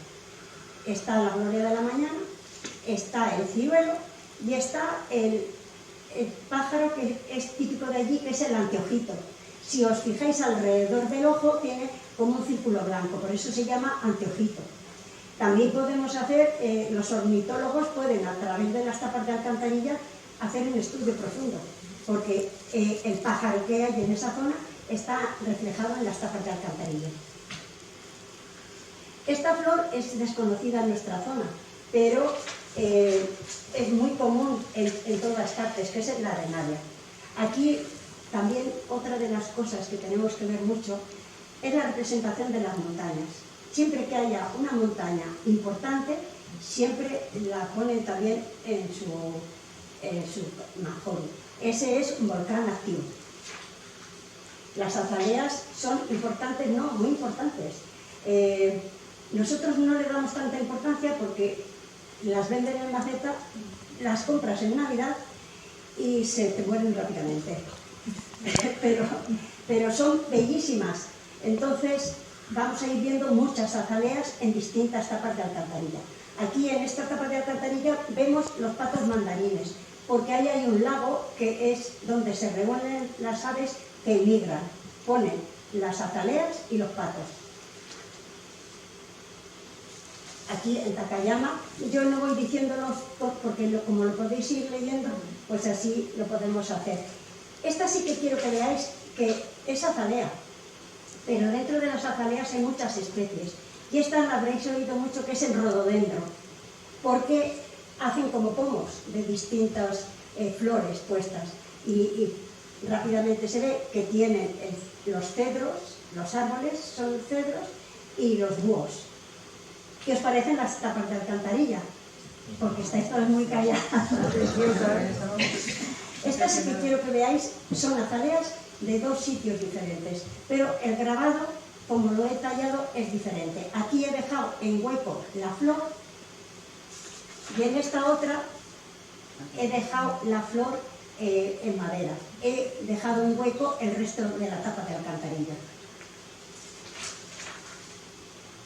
Está la gloria de la mañana, está el ciruelo y está el pájaro que es típico de allí, que es el anteojito. Si os fijáis alrededor del ojo tiene como un círculo blanco, por eso se llama anteojito. También podemos hacer, los ornitólogos pueden a través de las tapas de alcantarilla hacer un estudio profundo, porque el pájaro que hay en esa zona está reflejado en las tapas de alcantarilla. Esta flor es desconocida en nuestra zona, pero es muy común en todas partes, que es la arenaria. Aquí también otra de las cosas que tenemos que ver mucho es la representación de las montañas. Siempre que haya una montaña importante, siempre la ponen también en su Manjuru. Ese es un volcán activo. Las azaleas son importantes, no, muy importantes. Nosotros no le damos tanta importancia porque las venden en maceta, las compras en Navidad y se te mueren rápidamente. pero son bellísimas. Entonces vamos a ir viendo muchas azaleas en distintas tapas de alcantarilla. Aquí en esta tapa de alcantarilla vemos los patos mandarines, porque ahí hay un lago que es donde se reúnen las aves que migran. Ponen las azaleas y los patos. Aquí en Takayama, yo no voy diciéndolos porque como lo podéis ir leyendo, pues así lo podemos hacer. Esta sí que quiero que veáis que es azalea, pero dentro de las azaleas hay muchas especies. Y esta la habréis oído mucho, que es el rododendro, porque hacen como pomos de distintas flores puestas. Y rápidamente se ve que tienen los cedros, los árboles son cedros, y los búhos. ¿Qué os parecen las tapas de alcantarilla? Porque estáis todas muy calladas. Estas sí que quiero que veáis, son azaleas de dos sitios diferentes, pero el grabado, como lo he tallado, es diferente. Aquí he dejado en hueco la flor y en esta otra he dejado la flor en madera. He dejado en hueco el resto de la tapa de alcantarilla.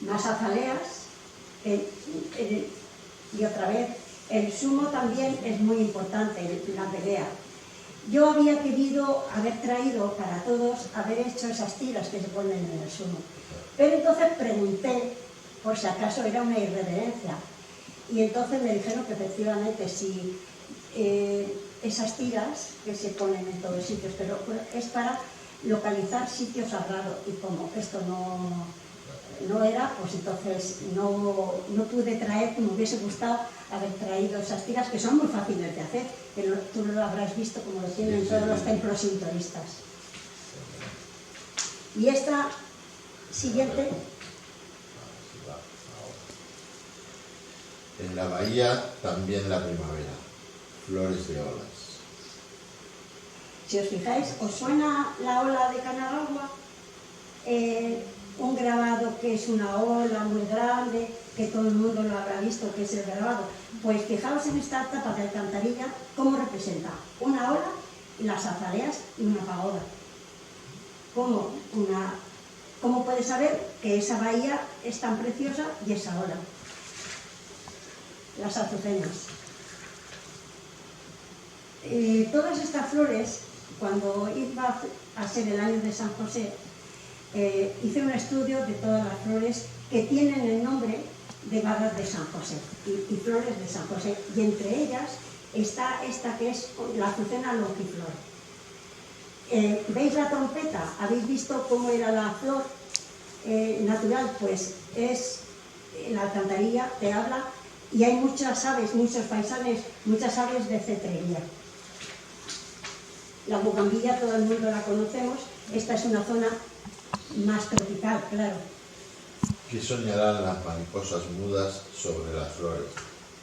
Más azaleas. Y otra vez, el sumo también es muy importante, la pelea. Yo había querido haber traído para todos, haber hecho esas tiras que se ponen en el sumo. Pero entonces pregunté, por si acaso era una irreverencia. Y entonces me dijeron que efectivamente si esas tiras que se ponen en todos sitios, pero es para localizar sitios sagrados. Y como esto no era, pues entonces no pude traer, como hubiese gustado haber traído esas tiras, que son muy fáciles de hacer, pero tú lo habrás visto como lo tienen todos los templos sintoístas. Y esta siguiente. En la bahía también la primavera, flores de olas. Si os fijáis, ¿os suena la ola de Kanagawa? Un grabado que es una ola muy grande, que todo el mundo lo habrá visto, que es el grabado. Pues fijaos en esta tapa de alcantarilla, cómo representa una ola, las azaleas y una pagoda. ¿Cómo puedes saber que esa bahía es tan preciosa y esa ola? Las azucenas. Todas estas flores, cuando iba a ser el año de San José, hice un estudio de todas las flores que tienen el nombre de barras de San José y flores de San José, y entre ellas está esta que es la azucena longiflor. ¿Veis la trompeta? ¿Habéis visto cómo era la flor natural? Pues es la alcantarilla te habla, y hay muchas aves, muchos faisanes, muchas aves de cetrería. La bugambilla todo el mundo la conocemos, esta es una zona más tropical, claro. ¿Qué soñarán las mariposas mudas sobre las flores?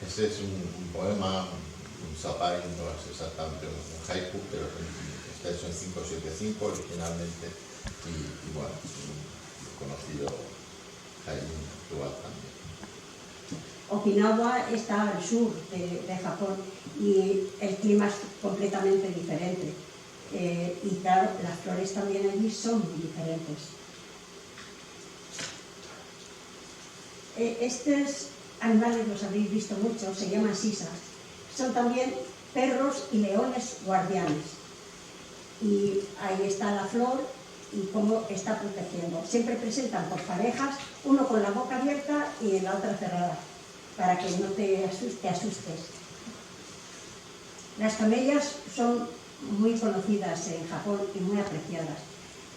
Ese es un poema, un zapai, no es exactamente un haiku, pero está hecho en 575 originalmente, y bueno, un conocido haiku actual también. Okinawa está al sur de Japón y el clima es completamente diferente. Y claro, las flores también allí son muy diferentes. Estos animales los habéis visto mucho, se llaman sisas. Son también perros y leones guardianes. Y ahí está la flor y cómo está protegiendo. Siempre presentan por parejas, uno con la boca abierta y la otra cerrada, para que no te asustes. Las camelias son muy conocidas en Japón y muy apreciadas.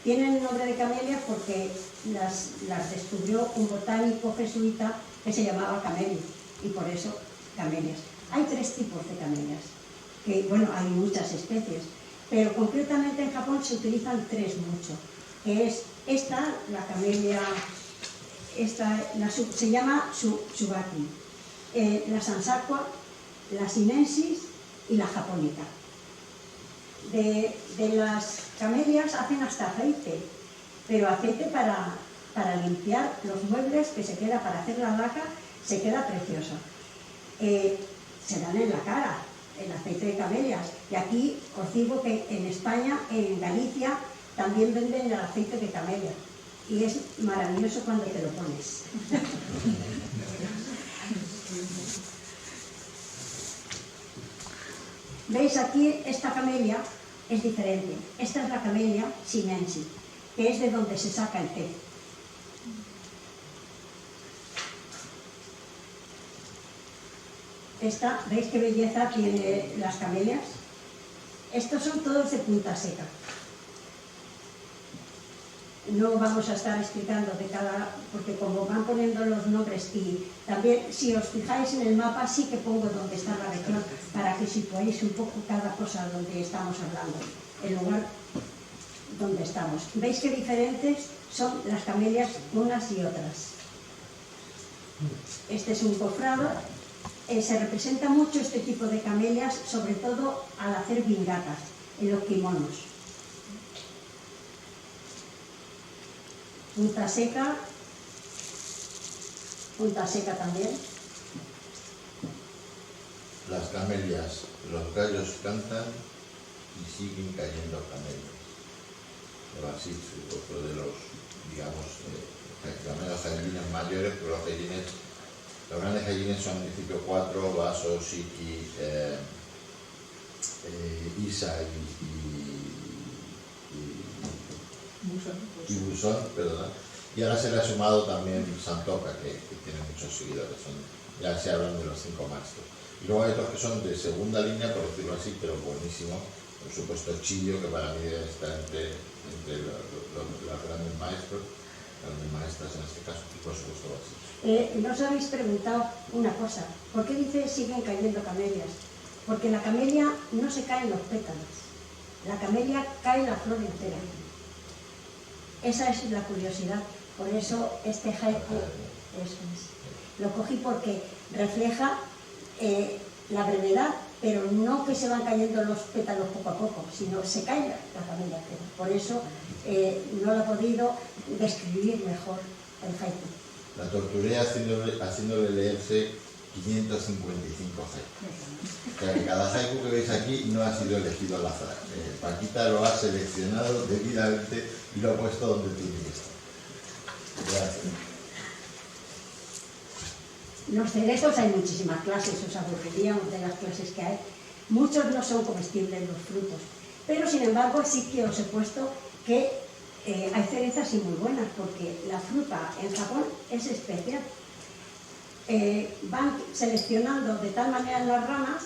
Tienen el nombre de camelias porque las descubrió un botánico jesuita que se llamaba Camelio, y por eso camelias. Hay 3 tipos de camelias, que bueno, hay muchas especies, pero concretamente en Japón se utilizan 3 mucho, que es esta, la camelia, se llama Tsubaki, la Sansakua, la Sinensis y la Japónica. De las camelias hacen hasta aceite, pero aceite para limpiar los muebles, que se queda para hacer la laca, se queda precioso. Se dan en la cara el aceite de camelias, y aquí os digo que en España, en Galicia, también venden el aceite de camelia, y es maravilloso cuando te lo pones. ¿Veis aquí? Esta camelia es diferente. Esta es la camelia sinensis, que es de donde se saca el té. Esta, ¿veis qué belleza tiene las camelias? Estos son todos de punta seca. No vamos a estar explicando de cada, porque como van poniendo los nombres, y también si os fijáis en el mapa sí que pongo dónde está la región, para que situéis un poco cada cosa donde estamos hablando, el lugar donde estamos. ¿Veis qué diferentes son las camelias unas y otras? Este es un cofrado. Se representa mucho este tipo de camelias, sobre todo al hacer vingatas en los kimonos. Punta seca también. Las camelias, los gallos cantan y siguen cayendo camelias. Así, otro de los, digamos, camellos jailines mayores, pero los grandes jailines son en principio 4, Baso, Shiki, Isa y Busón, perdón. Y ahora se le ha sumado también Santoka, que tiene muchos seguidores, ya se hablan de los 5 maestros. Y luego hay otros que son de segunda línea, por decirlo así, pero buenísimo. Por supuesto Chillo, que para mí está entre los grandes maestros, grandes maestras en este caso, y por supuesto Baso. Nos habéis preguntado una cosa, ¿por qué dice siguen cayendo camelias? Porque la camelia no se cae en los pétalos, la camelia cae en la flor entera. Esa es la curiosidad, por eso este haiku lo cogí porque refleja la brevedad, pero no que se van cayendo los pétalos poco a poco, sino se cae la camelia entera. Por eso no lo he podido describir mejor el haiku. La torturé haciéndole leerse 555 haiku. O sea que cada haiku que veis aquí no ha sido elegido al azar. Paquita lo ha seleccionado debidamente y lo ha puesto donde tiene que estar. Gracias. Los cerezos hay muchísimas clases, os aburriríamos de las clases que hay. Muchos no son comestibles los frutos, pero sin embargo sí que os he puesto que hay cerezas y muy buenas, porque la fruta en Japón es especial. Van seleccionando de tal manera las ramas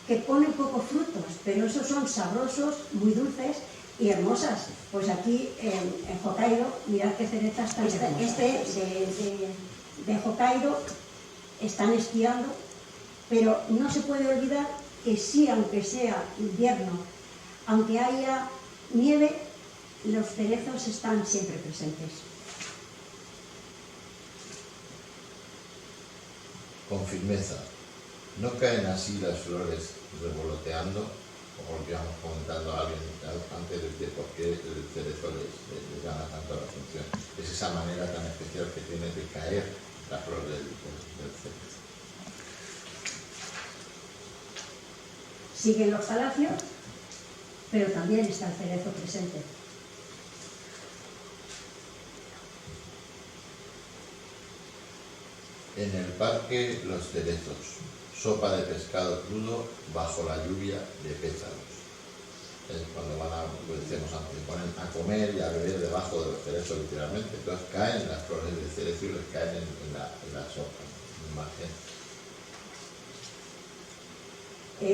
que ponen pocos frutos, pero esos son sabrosos, muy dulces y hermosas. Pues aquí en Hokkaido, mirad qué cerezas tan hermosas. de Hokkaido están esquiando, pero no se puede olvidar que sí, aunque sea invierno, aunque haya nieve, los cerezos están siempre presentes. Con firmeza. No caen así las flores revoloteando, como lo que íbamos comentando a alguien antes de por qué el cerezo les llama tanto la atención. Es esa manera tan especial que tiene de caer la flor del cerezo. Siguen los palacios, pero también está el cerezo presente. En el parque, los cerezos. Sopa de pescado crudo bajo la lluvia de pétalos. Es cuando van a, lo decíamos antes, ponen a comer y a beber debajo de los cerezos literalmente. Entonces caen las flores de cerezo y les caen en la sopa, en margen.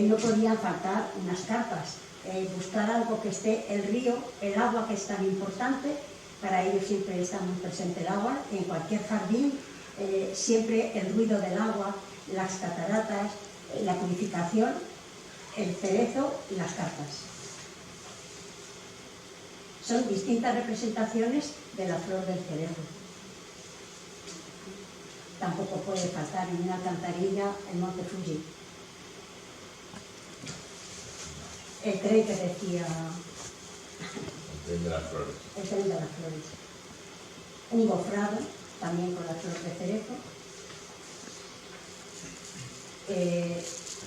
No podían faltar unas carpas, buscar algo que esté el río, el agua que es tan importante, para ellos siempre está muy presente el agua, en cualquier jardín, siempre el ruido del agua, las cataratas, la purificación, el cerezo y las carpas. Son distintas representaciones de la flor del cerezo. Tampoco puede faltar en una alcantarilla el monte Fuji. El tren que decía... El tren de las flores. El tren de las flores. Un gofrado, también con la flor de cerezo.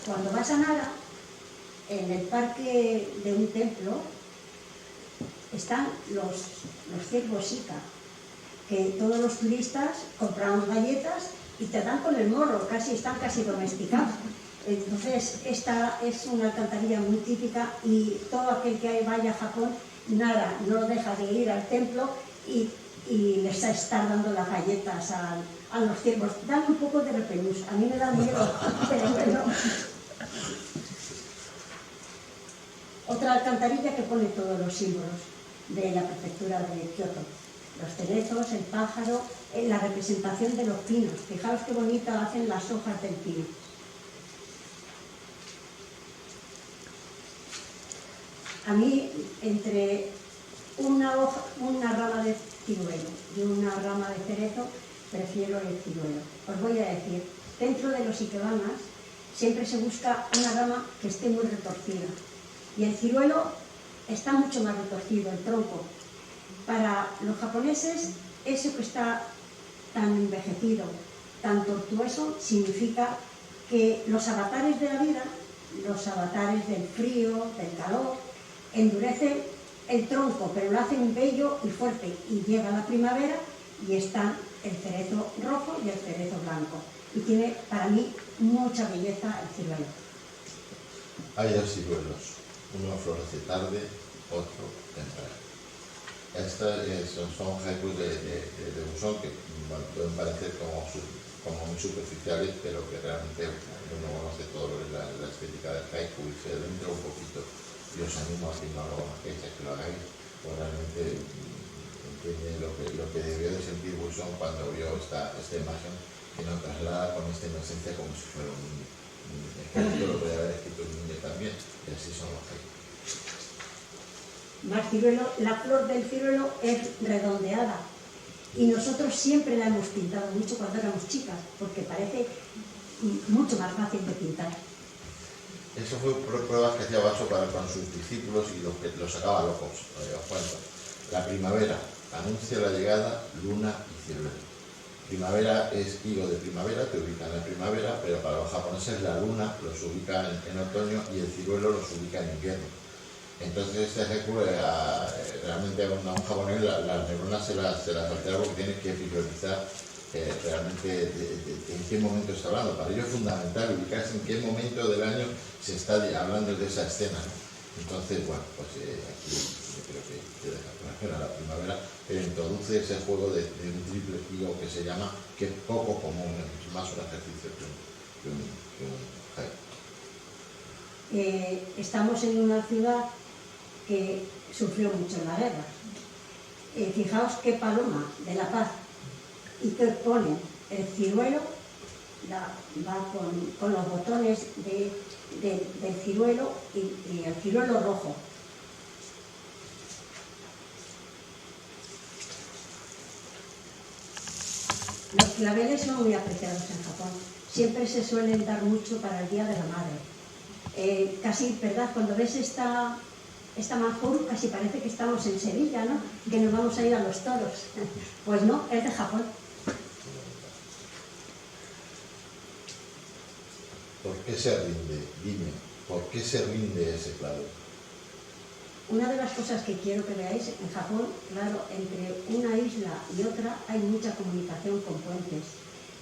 Cuando vas a Nara, en el parque de un templo, están los ciervos Shika, que todos los turistas compran galletas y te dan con el morro, están casi domesticados. Entonces, esta es una alcantarilla muy típica y todo aquel que vaya a Japón, Nara no deja de ir al templo y les está dando las galletas a los ciervos. Dan un poco de repelús, a mí me da miedo, pero bueno. Otra alcantarilla que pone todos los símbolos de la prefectura de Kioto. Los cerezos, el pájaro, la representación de los pinos. Fijaos qué bonita hacen las hojas del pino. A mí, entre una rama de ciruelo y una rama de cerezo, prefiero el ciruelo. Os voy a decir, dentro de los ikebanas siempre se busca una rama que esté muy retorcida. Y el ciruelo está mucho más retorcido, el tronco. Para los japoneses, eso que está tan envejecido, tan tortuoso, significa que los avatares de la vida, los avatares del frío, del calor, endurecen el tronco, pero lo hacen bello y fuerte. Y llega la primavera y está el cerezo rojo y el cerezo blanco. Y tiene, para mí, mucha belleza el ciruelo. Hay dos ciruelos. Uno florece tarde, otro temprano. Estos son haikus de Buzón que pueden parecer como muy superficiales, pero que realmente uno conoce todo lo que es la estética del haiku y se adentra un poquito. Y os animo a que no lo conozcáis, a que lo hagáis, pues realmente entiende lo que debió de sentir Buzón cuando vio esta imagen que nos traslada con esta inocencia como si fuera un niño. Esto lo podría haber escrito un niño también, y así son los haikus. Más ciruelo, la flor del ciruelo es redondeada y nosotros siempre la hemos pintado mucho cuando éramos chicas, porque parece mucho más fácil de pintar. Eso fue pruebas que hacía Basho con sus discípulos y los sacaba locos. Os cuento. La primavera anuncia la llegada, luna y ciruelo. Primavera es higo de primavera, te ubica en la primavera, pero para los japoneses la luna los ubica en otoño y el ciruelo los ubica en invierno. Entonces este ejemplo realmente a un japonés las neuronas se las altera porque tiene que visualizar realmente en qué momento está hablando. Para ello es fundamental ubicarse en qué momento del año se está hablando de esa escena, ¿no? Entonces, bueno, pues aquí yo creo que te deja la primavera, pero introduce ese juego de un triple higo que se llama, que es poco común, es más un ejercicio que un haiku. Estamos en una ciudad que sufrió mucho en la guerra. Fijaos qué paloma de la paz y que pone el ciruelo va con los botones del ciruelo y el ciruelo rojo. Los claveles son muy apreciados en Japón. Siempre se suelen dar mucho para el Día de la Madre. Casi, ¿verdad? Cuando ves esta Mahuru, casi parece que estamos en Sevilla, ¿no? Que nos vamos a ir a los toros. Pues no, es de Japón. ¿Por qué se rinde? Dime, ¿por qué se rinde ese clavel? Una de las cosas que quiero que veáis, en Japón, claro, entre una isla y otra hay mucha comunicación con puentes.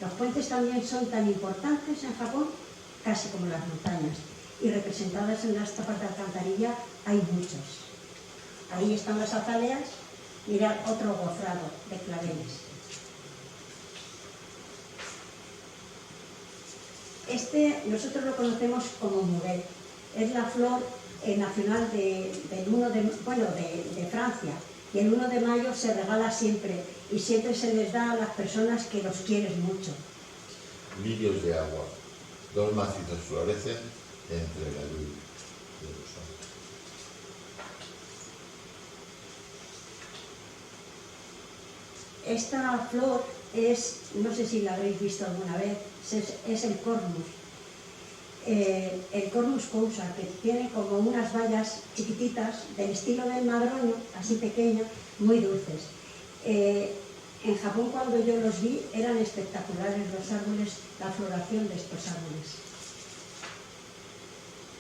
Los puentes también son tan importantes en Japón, casi como las montañas. Y representadas en las tapas de alcantarilla hay muchos. Ahí están las azaleas, mirad otro gozado de claveles. Este nosotros lo conocemos como murel. Es la flor nacional de Francia. Y el 1 de mayo se regala siempre y siempre se les da a las personas que los quieren mucho. Lirios de agua. 2 macizos florecen entre la luz de los ojos. Esta flor es, no sé si la habréis visto alguna vez, es el cornus. El cornus cousa, que tiene como unas bayas chiquititas del estilo del madroño, así pequeñas, muy dulces. En Japón, cuando yo los vi, eran espectaculares los árboles, la floración de estos árboles.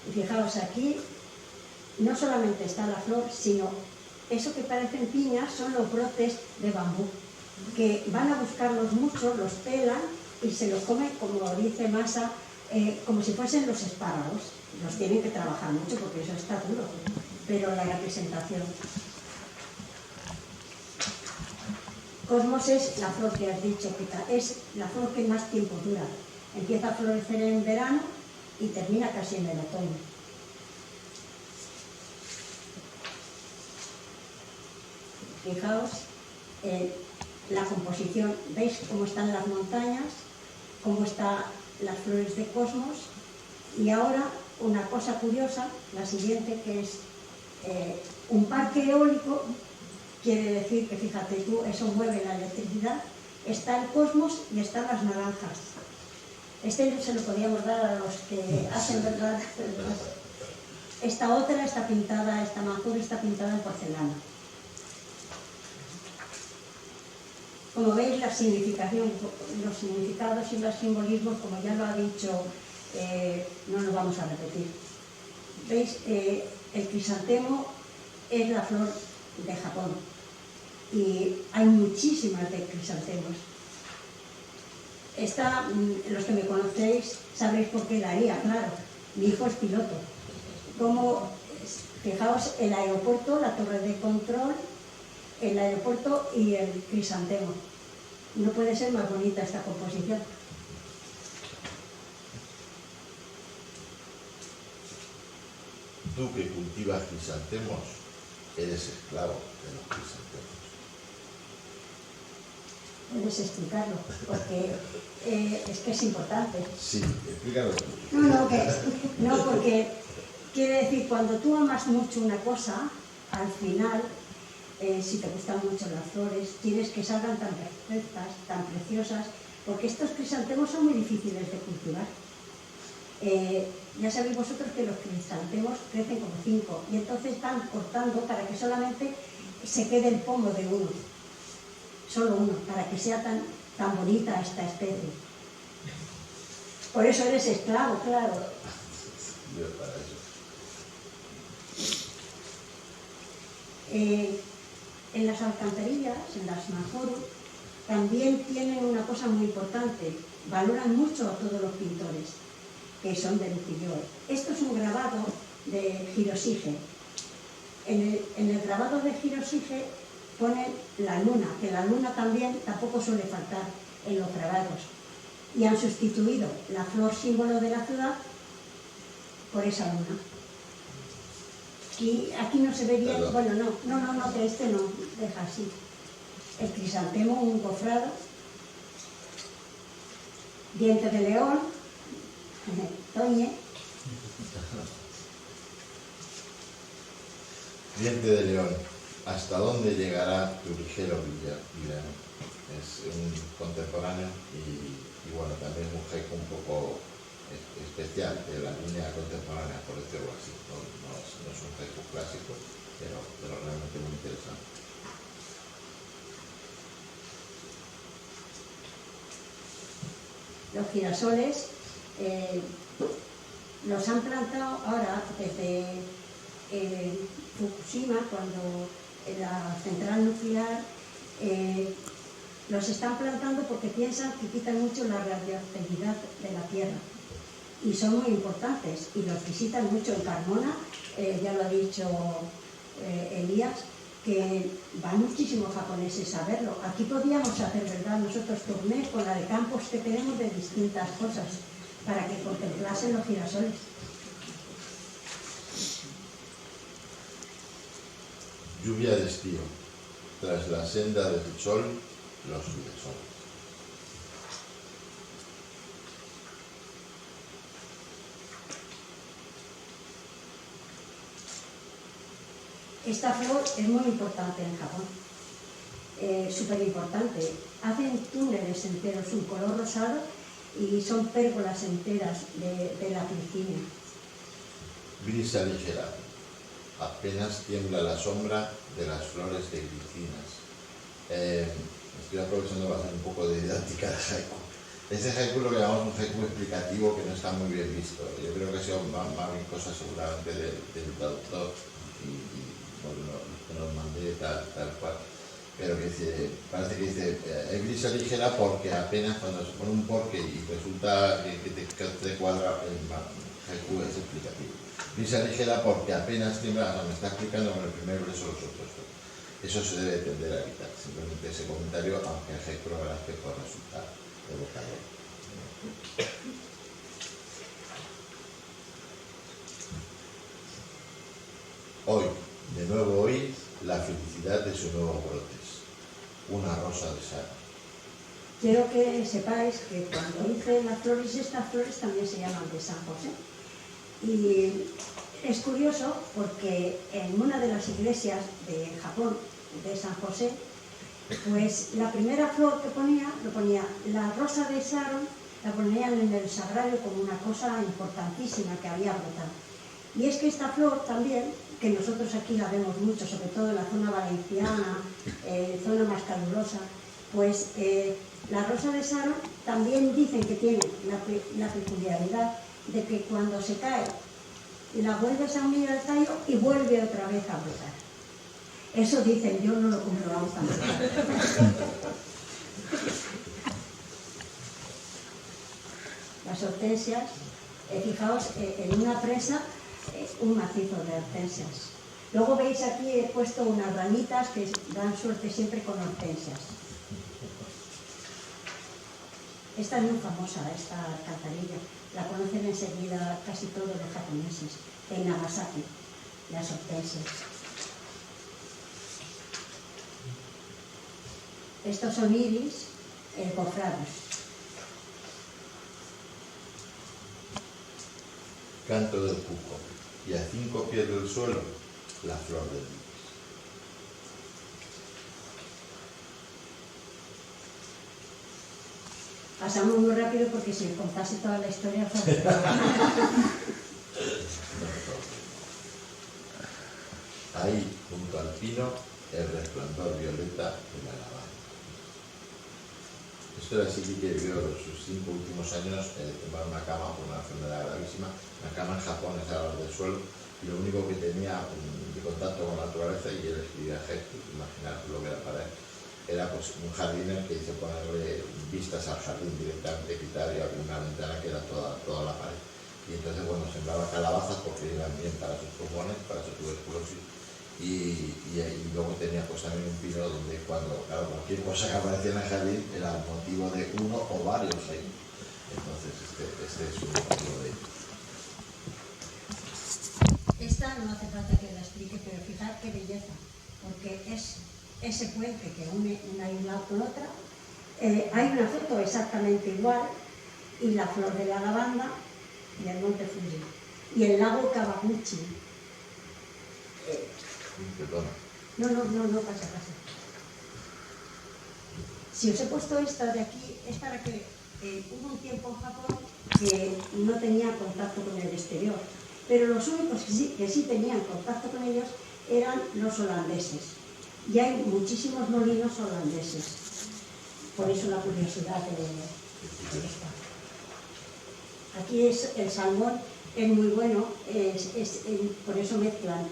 Y fijaos, aquí no solamente está la flor, sino eso que parecen piñas son los brotes de bambú, que van a buscarlos mucho, los pelan y se los comen, como dice Masa, como si fuesen los espárragos. Los tienen que trabajar mucho porque eso está duro, pero la representación. Cosmos es la flor que has dicho, que es la flor que más tiempo dura. Empieza a florecer en verano y termina casi en el otoño. Fijaos la composición, veis cómo están las montañas, cómo están las flores de cosmos. Y ahora una cosa curiosa, la siguiente, que es un parque eólico. Quiere decir que, fíjate tú, eso mueve la electricidad. Está el cosmos y están las naranjas. Este se lo podíamos dar a los que hacen verdad. Esta otra está pintada, esta Mahuru está pintada en porcelana. Como veis, la significación, los significados y los simbolismos, como ya lo ha dicho, no los vamos a repetir. ¿Veis? El crisantemo es la flor de Japón y hay muchísimas de crisantemos. Los que me conocéis sabréis por qué la haría, claro. Mi hijo es piloto. Fijaos, el aeropuerto, la torre de control, el aeropuerto y el crisantemo. No puede ser más bonita esta composición. Tú que cultivas crisantemos, eres esclavo de los crisantemos. Puedes explicarlo, porque es que es importante. Sí, explícalo tú. No, porque quiere decir, cuando tú amas mucho una cosa, al final, si te gustan mucho las flores, quieres que salgan tan perfectas, tan preciosas, porque estos crisantemos son muy difíciles de cultivar. Ya sabéis vosotros que los crisantemos crecen como 5 y entonces están cortando para que solamente se quede el pomo de uno, solo uno, para que sea tan bonita esta especie. Por eso eres esclavo, claro. Yo para eso. En las alcantarillas, en las Mahuru, también tienen una cosa muy importante, valoran mucho a todos los pintores, que son del ukiyo-e. Esto es un grabado de Hiroshige. En el grabado de Hiroshige ponen la luna, que la luna también tampoco suele faltar en los grabados. Y han sustituido la flor símbolo de la ciudad por esa luna. Y aquí no se ve bien, bueno, no, que este no, deja así. El crisantemo, un gofrado. Diente de león, Toñe. Diente de león, ¿hasta dónde llegará tu ligero villano? Es un contemporáneo y bueno, también un haiku un poco especial de la línea contemporánea, por decirlo así. No es un haiku clásico, pero realmente muy interesante. Los girasoles los han plantado ahora desde Fukushima, cuando la central nuclear, los están plantando porque piensan que quitan mucho la radioactividad de la Tierra y son muy importantes y los visitan mucho en Carmona, ya lo ha dicho Elías, que van muchísimos japoneses a verlo. Aquí podíamos hacer, ¿verdad?, nosotros tourné con la de campos que tenemos de distintas cosas para que contemplasen los girasoles. Lluvia de estío, tras la senda del sol, los girasoles. Esta flor es muy importante en Japón, súper importante. Hacen túneles enteros, un color rosado, y son pérgolas enteras de la Virginia. Brisa ligera, apenas tiembla la sombra de las flores de glicinas. Estoy aprovechando para hacer un poco de didáctica de haiku. Este haiku lo que llamamos un haiku explicativo, que no está muy bien visto. Yo creo que ha sido más bien cosa seguramente del traductor y bueno, que nos mandé tal cual. Pero que dice, parece que dice, es brisa ligera porque apenas, cuando se pone un porque y resulta que te cuadra, el haiku es explicativo. Brisa ligera porque apenas tiembla, me está explicando con el primer verso los otros. Eso se debe tender a evitar, simplemente ese comentario, aunque el haiku la verdad es que puede resultar evocador. Hoy, de nuevo hoy, la felicidad de sus nuevos brotes, una rosa de sal. Quiero que sepáis que cuando hice las flores, estas flores también se llaman de San José. Y es curioso porque en una de las iglesias de Japón, de San José, pues la primera flor que ponía, la rosa de Sharon, la ponían en el sagrario como una cosa importantísima que había brotado. Y es que esta flor también, que nosotros aquí la vemos mucho, sobre todo en la zona valenciana, zona más calurosa, pues la rosa de Sharon también dicen que tiene la peculiaridad de que cuando se cae, la vuelves a unir al tallo y vuelve otra vez a brotar. Eso dicen, yo no lo comprobamos tampoco. Las hortensias, fijaos, en una presa, un macizo de hortensias. Luego veis aquí, he puesto unas ramitas que dan suerte siempre con hortensias. Esta es muy famosa, esta alcantarilla. La conocen enseguida casi todos los japoneses. En Nagasaki, las hortensias. Estos son iris cofrados. Canto del cuco, y a 5 pies del suelo, la flor del iris. Pasamos muy rápido porque si contase toda la historia fue... Ahí, junto al pino, el resplandor violeta de la lavanda. Esto era así que vivió sus 5 últimos años en una cama por una enfermedad gravísima. Una cama en Japón, es al del suelo, y lo único que tenía de contacto con la naturaleza, y él escribía gestos, imaginar lo que era para él, era pues un jardinero que hizo ponerle vistas al jardín directamente, quitar y abrir una ventana que era toda la pared. Y entonces, bueno, sembraba calabazas porque iban bien para sus pulmones, para su tuberculosis. Y luego tenía pues también un pino donde cuando, claro, cualquier cosa que aparecía en el jardín era motivo de uno o varios ahí. Entonces este es un motivo de ello. Esta no hace falta que la explique, pero fijad qué belleza, porque es ese puente que une una isla con otra. Hay una foto exactamente igual, y la flor de la lavanda y el monte Fuji y el lago Kawaguchi. Perdona. No pasa. Si os he puesto esta de aquí es para que hubo un tiempo en Japón que no tenía contacto con el exterior, pero los únicos que sí tenían contacto con ellos eran los holandeses. Y hay muchísimos molinos holandeses. Por eso la curiosidad de esta. Aquí el salmón es muy bueno, por eso mezclan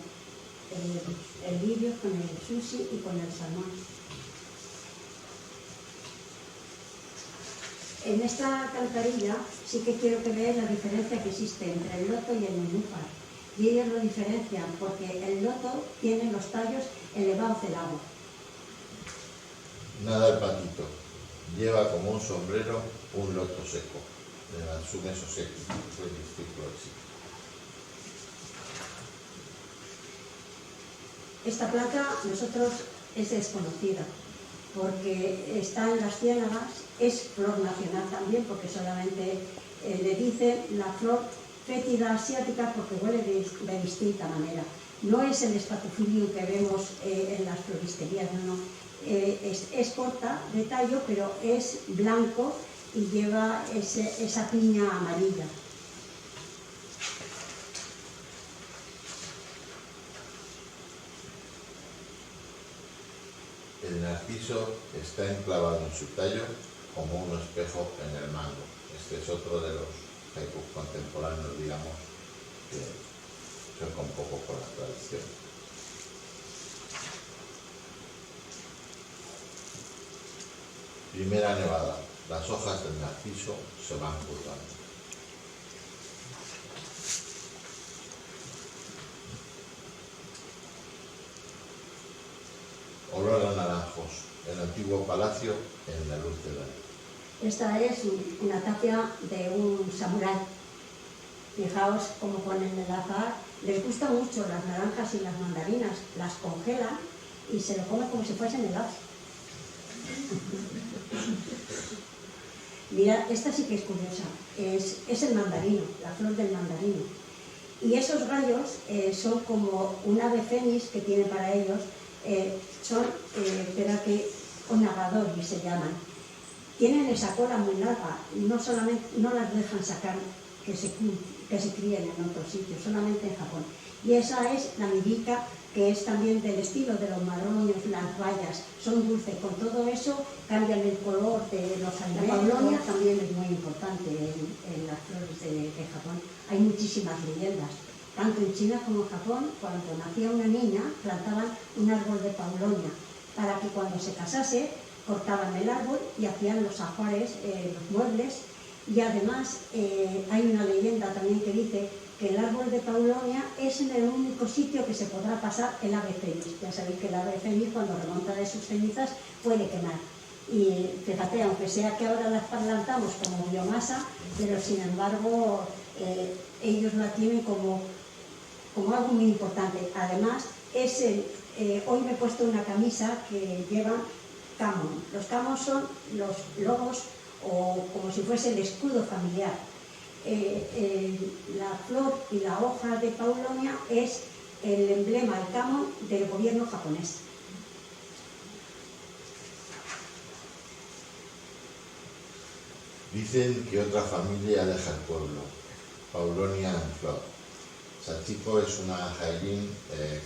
el vídeo con el sushi y con el salmón. En esta alcantarilla sí que quiero que veáis la diferencia que existe entre el loto y el nenúfar. Y ellos lo diferencian porque el loto tiene los tallos elevados del agua. Nada el patito. Lleva como un sombrero un loto seco. De Natsume Soseki. Es el discípulo de sí. Esta planta nosotros es desconocida porque está en las ciénagas, es flor nacional también porque solamente le dicen la flor fétida asiática porque huele de distinta manera. No es el espatufilium que vemos en las floristerías, no. Es corta de tallo, pero es blanco y lleva esa piña amarilla. El narciso está enclavado en su tallo como un espejo en el mango. Este es otro de los haikus contemporáneos, digamos, que choca un poco con la tradición. Primera nevada. Las hojas del narciso se van curvando. Olor a naranjos. El antiguo palacio en la luz del año. Esta es una tapia de un samurái. Fijaos cómo ponen el azahar. Les gustan mucho las naranjas y las mandarinas. Las congelan y se lo comen como si fuesen helados. Mira, esta sí que es curiosa. Es el mandarino, la flor del mandarino. Y esos rayos son como un ave fénix que tiene para ellos. Son, un nadador se llaman. Tienen esa cola muy larga, no las dejan sacar que se críen en otros sitios, solamente en Japón. Y esa es la mirica, que es también del estilo de los madroños, las bayas, son dulces. Con todo eso cambian el color de los alimentos. La paulonia también es muy importante en las flores de Japón. Hay muchísimas leyendas. Tanto en China como en Japón, cuando nacía una niña, plantaban un árbol de paulonia para que cuando se casase cortaban el árbol y hacían los ajuares, los muebles. Y además hay una leyenda también que dice que el árbol de paulonia es en el único sitio que se podrá pasar el ave fénix. Ya sabéis que el ave fénix, cuando remonta de sus cenizas, puede quemar. Y fíjate, aunque sea que ahora las plantamos como biomasa, pero sin embargo ellos la tienen como algo muy importante. Además, hoy me he puesto una camisa que lleva kamo. Los kamos son los logos o como si fuese el escudo familiar. La flor y la hoja de paulonia es el emblema, el kamo del gobierno japonés. Dicen que otra familia aleja el pueblo. Paulonia en flor. Sachiko es una jairin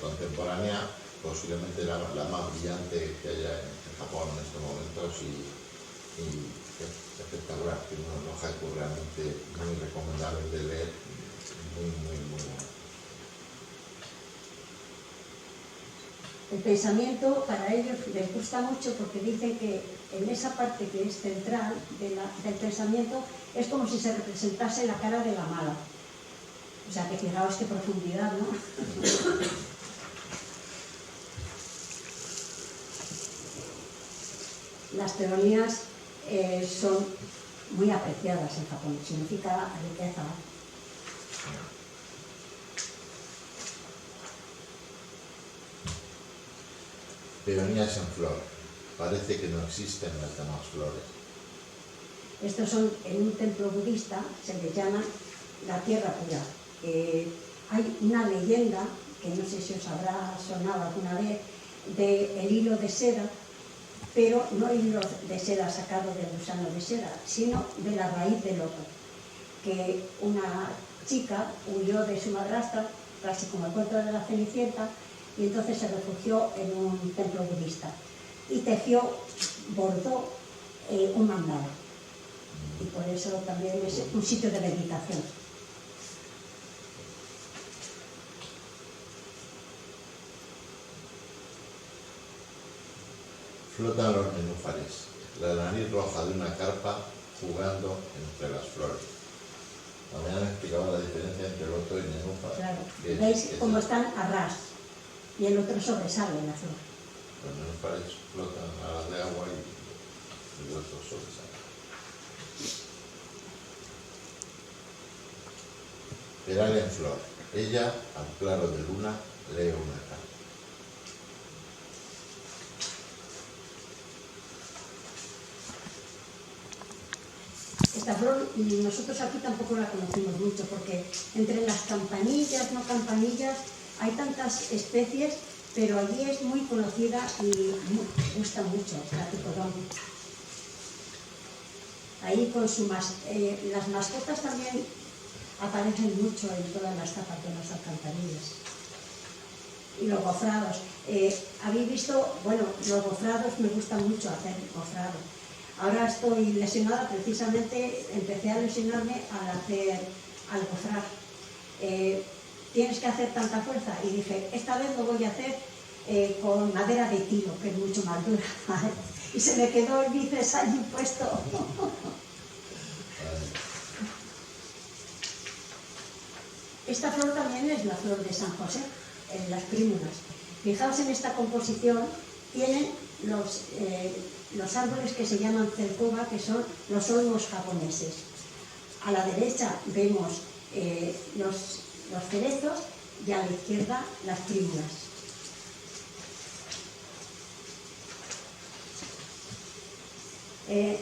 contemporánea, posiblemente la más brillante que haya en Japón en estos momentos y es espectacular. Tiene unos haikus realmente muy recomendables de leer, muy buenos. El pensamiento para ellos les gusta mucho porque dicen que en esa parte que es central del pensamiento es como si se representase la cara de la mala. O sea que fijaos qué profundidad, ¿no? Las peonías son muy apreciadas en Japón, significa riqueza. Peonías en flor. Parece que no existen las demás flores. Estos son, en un templo budista, se les llama la tierra pura. Hay una leyenda, que no sé si os habrá sonado alguna vez, del hilo de seda, pero no hilo de seda sacado del gusano de seda, sino de la raíz del loto, que una chica huyó de su madrastra, casi como el cuento de la Cenicienta, y entonces se refugió en un templo budista y bordó un mandala, y por eso también es un sitio de meditación. Flotan los nenúfares, la nariz roja de una carpa jugando entre las flores. La mañana explicaba la diferencia entre loto y nenúfar. Claro, veis cómo están a ras y el otro sobresale en la flor. Los nenúfares flotan a las de agua y el otro sobresale. Peral en flor. Ella, al claro de luna, lee una carta. Esta flor nosotros aquí tampoco la conocimos mucho, porque entre las campanillas, no campanillas, hay tantas especies, pero allí es muy conocida y gusta mucho, la picodón. Ahí con las mascotas también aparecen mucho en todas las tapas de las alcantarillas. Y los gofrados. Habéis visto, bueno, los gofrados me gusta mucho hacer gofrado. Ahora estoy lesionada, precisamente empecé a lesionarme al gofrar. Tienes que hacer tanta fuerza, y dije, esta vez lo voy a hacer con madera de tilo, que es mucho más dura. Y se me quedó el bíceps allí puesto. Esta flor también es la flor de San José, en las prímulas. Fijaos en esta composición, tienen los árboles que se llaman cercoba, que son los olmos japoneses. A la derecha vemos los cerezos y a la izquierda las prímulas.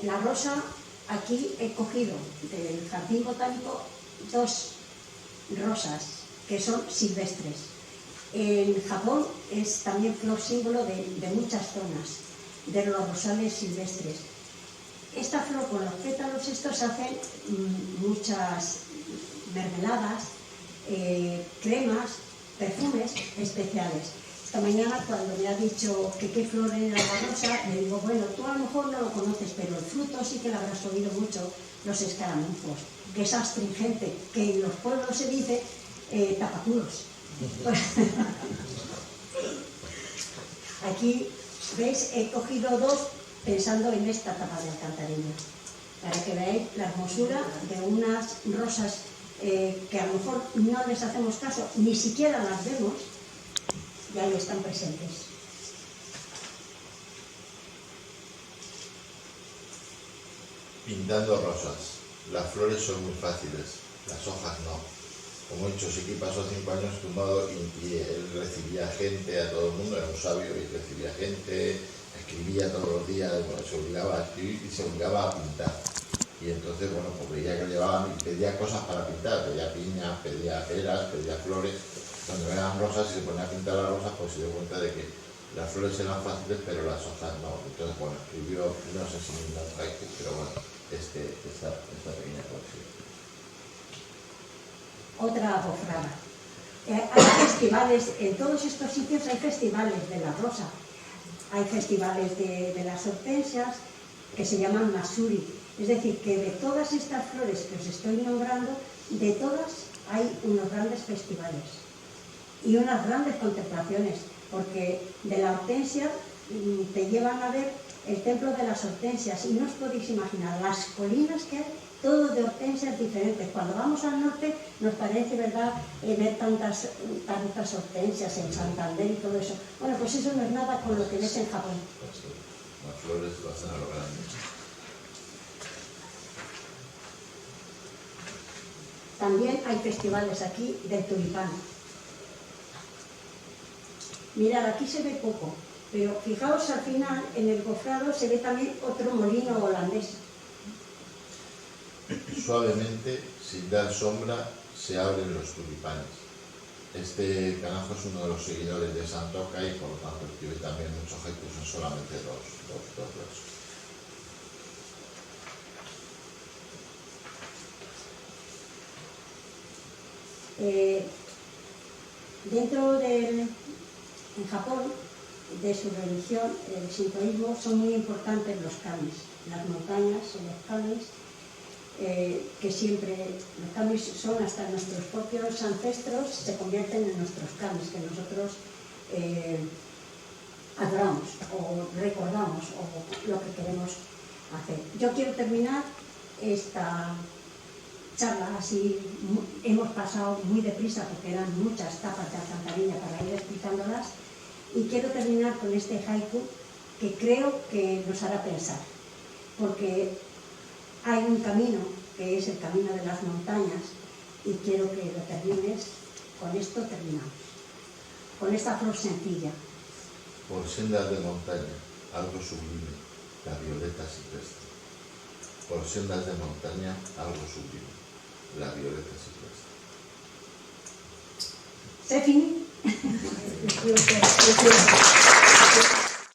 La rosa, aquí he cogido del jardín botánico 2 rosas que son silvestres. En Japón es también flor símbolo de muchas zonas, de los rosales silvestres. Esta flor con los pétalos estos hacen muchas mermeladas, cremas, perfumes especiales. Esta mañana cuando me ha dicho que qué flor era la rosa, le digo, bueno, tú a lo mejor no lo conoces, pero el fruto sí que lo habrás oído mucho, los escaramuzos, que es astringente, que en los pueblos se dice tapaculos. Aquí, ¿veis? He cogido 2 pensando en esta tapa de alcantarilla, para que veáis la hermosura de unas rosas que a lo mejor no les hacemos caso, ni siquiera las vemos, y ahí están presentes. Pintando rosas. Las flores son muy fáciles, las hojas no. Como he dicho, Seki pasó 5 años tumbado y él recibía gente, a todo el mundo, era un sabio y recibía gente, escribía todos los días, bueno, se obligaba a escribir y se obligaba a pintar. Y entonces, bueno, pues veía que llevaban y pedía cosas para pintar, pedía piñas, pedía peras, pedía flores. Cuando eran rosas y se ponía a pintar las rosas, pues se dio cuenta de que las flores eran fáciles, pero las hojas no. Entonces, bueno, escribió, no sé si un haiku, pero bueno, esta pequeña colección. Otra gofrada. Hay festivales, en todos estos sitios hay festivales de la rosa. Hay festivales de las hortensias que se llaman Masuri. Es decir, que de todas estas flores que os estoy nombrando, de todas hay unos grandes festivales y unas grandes contemplaciones, porque de la hortensia te llevan a ver el templo de las hortensias y no os podéis imaginar las colinas que hay, todo de hortensias diferentes. Cuando vamos al norte nos parece, ¿verdad?, ver tantas hortensias en Santander y todo eso. Bueno, pues eso no es nada con lo que ves en Japón. Las flores lo hacen a lo grande. También hay festivales aquí del tulipán. Mirad, aquí se ve poco, pero fijaos al final, en el gofrado se ve también otro molino holandés. suavemente, sin dar sombra, se abren los tulipanes. Este canajo es uno de los seguidores de Santoca y por lo tanto escribe también muchos haikus en solamente dos versos. En Japón, de su religión, el sintoísmo, son muy importantes los kamis, las montañas y los kamis, que siempre, los kamis son hasta nuestros propios ancestros, se convierten en nuestros kamis, que nosotros adoramos o recordamos o lo que queremos hacer. Yo quiero terminar esta charla así, hemos pasado muy deprisa porque eran muchas tapas de alcantarilla para ir explicándolas, y quiero terminar con este haiku que creo que nos hará pensar, porque hay un camino que es el camino de las montañas y quiero que lo termines. Con esto terminamos, con esta flor sencilla. Por sendas de montaña, algo sublime, la violeta silvestre. Por sendas de montaña, algo sublime, la violeta silvestre. C'est fini.